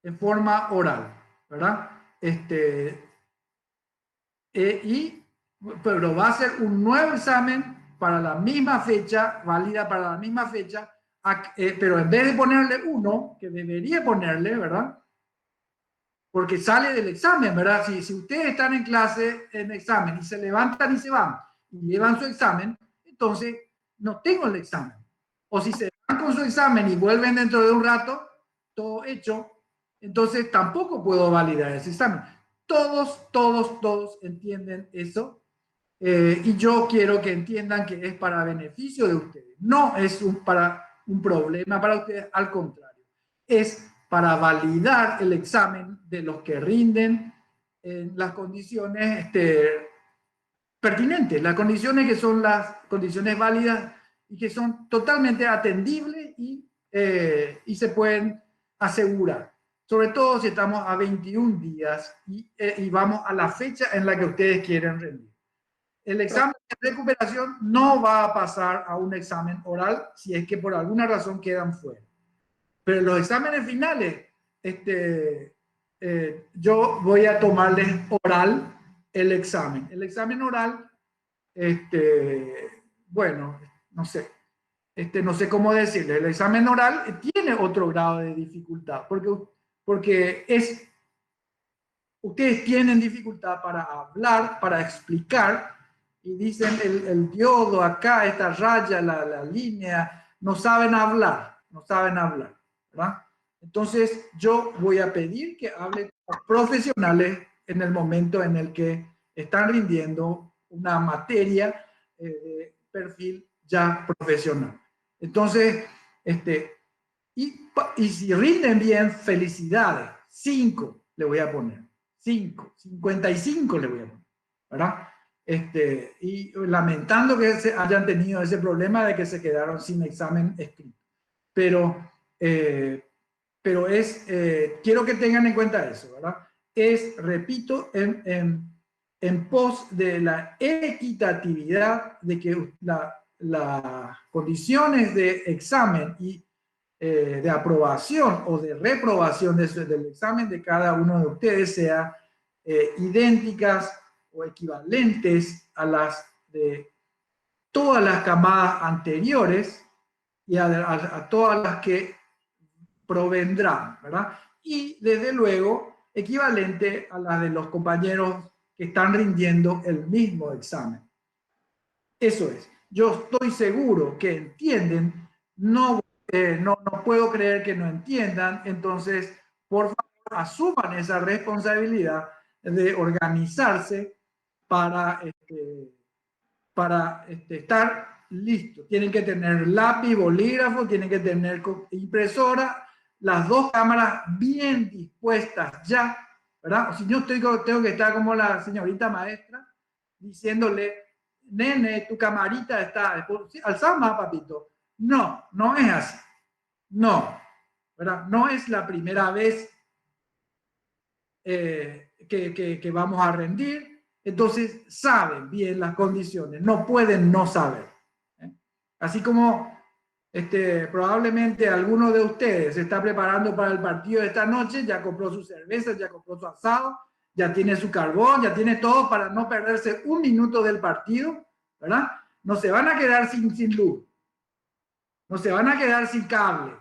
En forma oral, ¿verdad? Pero va a ser un nuevo examen para la misma fecha, válida para la misma fecha, pero en vez de ponerle 1, que debería ponerle, ¿verdad? Porque sale del examen, ¿verdad? Si ustedes están en clase, en examen, y se levantan y se van, y llevan su examen, entonces no tengo el examen. O si se van con su examen y vuelven dentro de un rato, todo hecho, entonces tampoco puedo validar ese examen. Todos entienden eso. Y yo quiero que entiendan que es para beneficio de ustedes. No es para un problema para ustedes, al contrario. Es para validar el examen de los que rinden en las condiciones pertinentes, las condiciones que son las condiciones válidas y que son totalmente atendibles y se pueden asegurar. Sobre todo si estamos a 21 días y vamos a la fecha en la que ustedes quieren rendir. El examen de recuperación no va a pasar a un examen oral si es que por alguna razón quedan fuera. Pero los exámenes finales, yo voy a tomarles oral el examen. El examen oral, bueno, no sé. No sé cómo decirle. El examen oral tiene otro grado de dificultad, porque ustedes tienen dificultad para hablar, para explicar, y dicen el diodo acá, esta raya, la línea, no saben hablar, ¿verdad? Entonces yo voy a pedir que hablen con profesionales en el momento en el que están rindiendo una materia de perfil ya profesional. Entonces, y si rinden bien, felicidades, 5 le voy a poner. 55 le voy a poner, ¿verdad? Y lamentando que hayan tenido ese problema de que se quedaron sin examen escrito. Pero quiero que tengan en cuenta eso, ¿verdad? Repito, en pos de la equitatividad, de que las condiciones de examen y de aprobación o de reprobación del examen de cada uno de ustedes sea idénticas o equivalentes a las de todas las camadas anteriores y a todas las que provendrán, ¿verdad? Y desde luego equivalente a las de los compañeros que están rindiendo el mismo examen. Eso es. Yo estoy seguro que entienden, no puedo creer que no entiendan, entonces, por favor, asuman esa responsabilidad de organizarse para estar listos. Tienen que tener lápiz, bolígrafo, tienen que tener impresora, las dos cámaras bien dispuestas ya, ¿verdad? O si no, tengo que estar como la señorita maestra, diciéndole, nene, tu camarita está, alza más, papito. No, no es así. No, ¿verdad? No es la primera vez que vamos a rendir, entonces saben bien las condiciones, no pueden no saber. Así como probablemente alguno de ustedes se está preparando para el partido de esta noche, ya compró su cerveza, ya compró su asado, ya tiene su carbón, ya tiene todo para no perderse un minuto del partido, ¿verdad? No se van a quedar sin luz, no se van a quedar sin cable,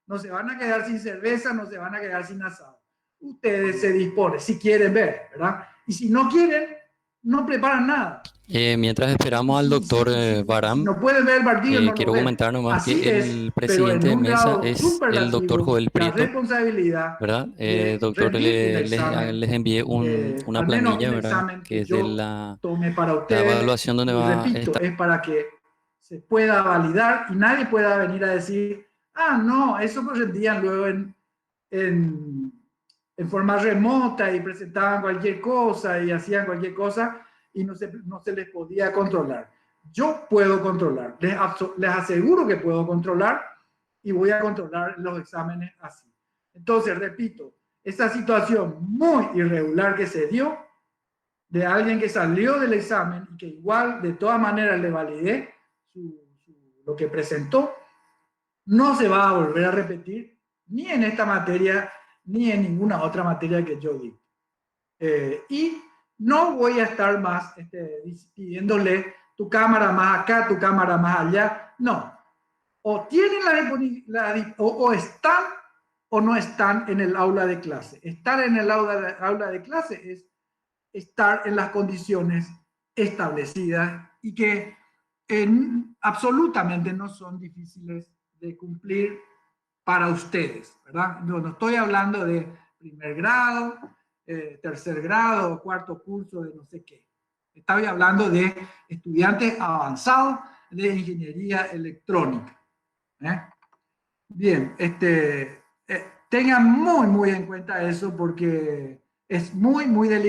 no se van a quedar sin cerveza, no se van a quedar sin asado. Ustedes se disponen, si quieren ver, ¿verdad? Y si no quieren, no preparan nada. Mientras esperamos al doctor Si Baram, no pueden ver el partido, no lo quiero ven. comentar nomás Así que es, el pero en presidente de un mesa grado es el doctor superlativo, Joel la Prieto, responsabilidad ¿verdad? de Doctor, rendir un examen, les envié una al menos planilla, un ¿verdad? examen Que que es de yo tome para la ustedes, evaluación donde y va a repito, estar. es para que se pueda validar y nadie pueda venir a decir, ah, no, eso lo rendían luego en, en forma remota y presentaban cualquier cosa y hacían cualquier cosa y no se les podía controlar. Yo puedo controlar, les aseguro que puedo controlar y voy a controlar los exámenes así. Entonces, repito, esa situación muy irregular que se dio de alguien que salió del examen y que igual de todas maneras le validé lo que presentó, no se va a volver a repetir ni en esta materia ni en ninguna otra materia que yo digo. Y no voy a estar más pidiéndole tu cámara más acá, tu cámara más allá. No. O tienen o están o no están en el aula de clase. Estar en el aula de clase es estar en las condiciones establecidas y que absolutamente no son difíciles de cumplir para ustedes, ¿verdad? No estoy hablando de primer grado, tercer grado, cuarto curso de no sé qué. Estoy hablando de estudiantes avanzados de ingeniería electrónica. Bien, tengan muy en cuenta eso porque es muy delicado.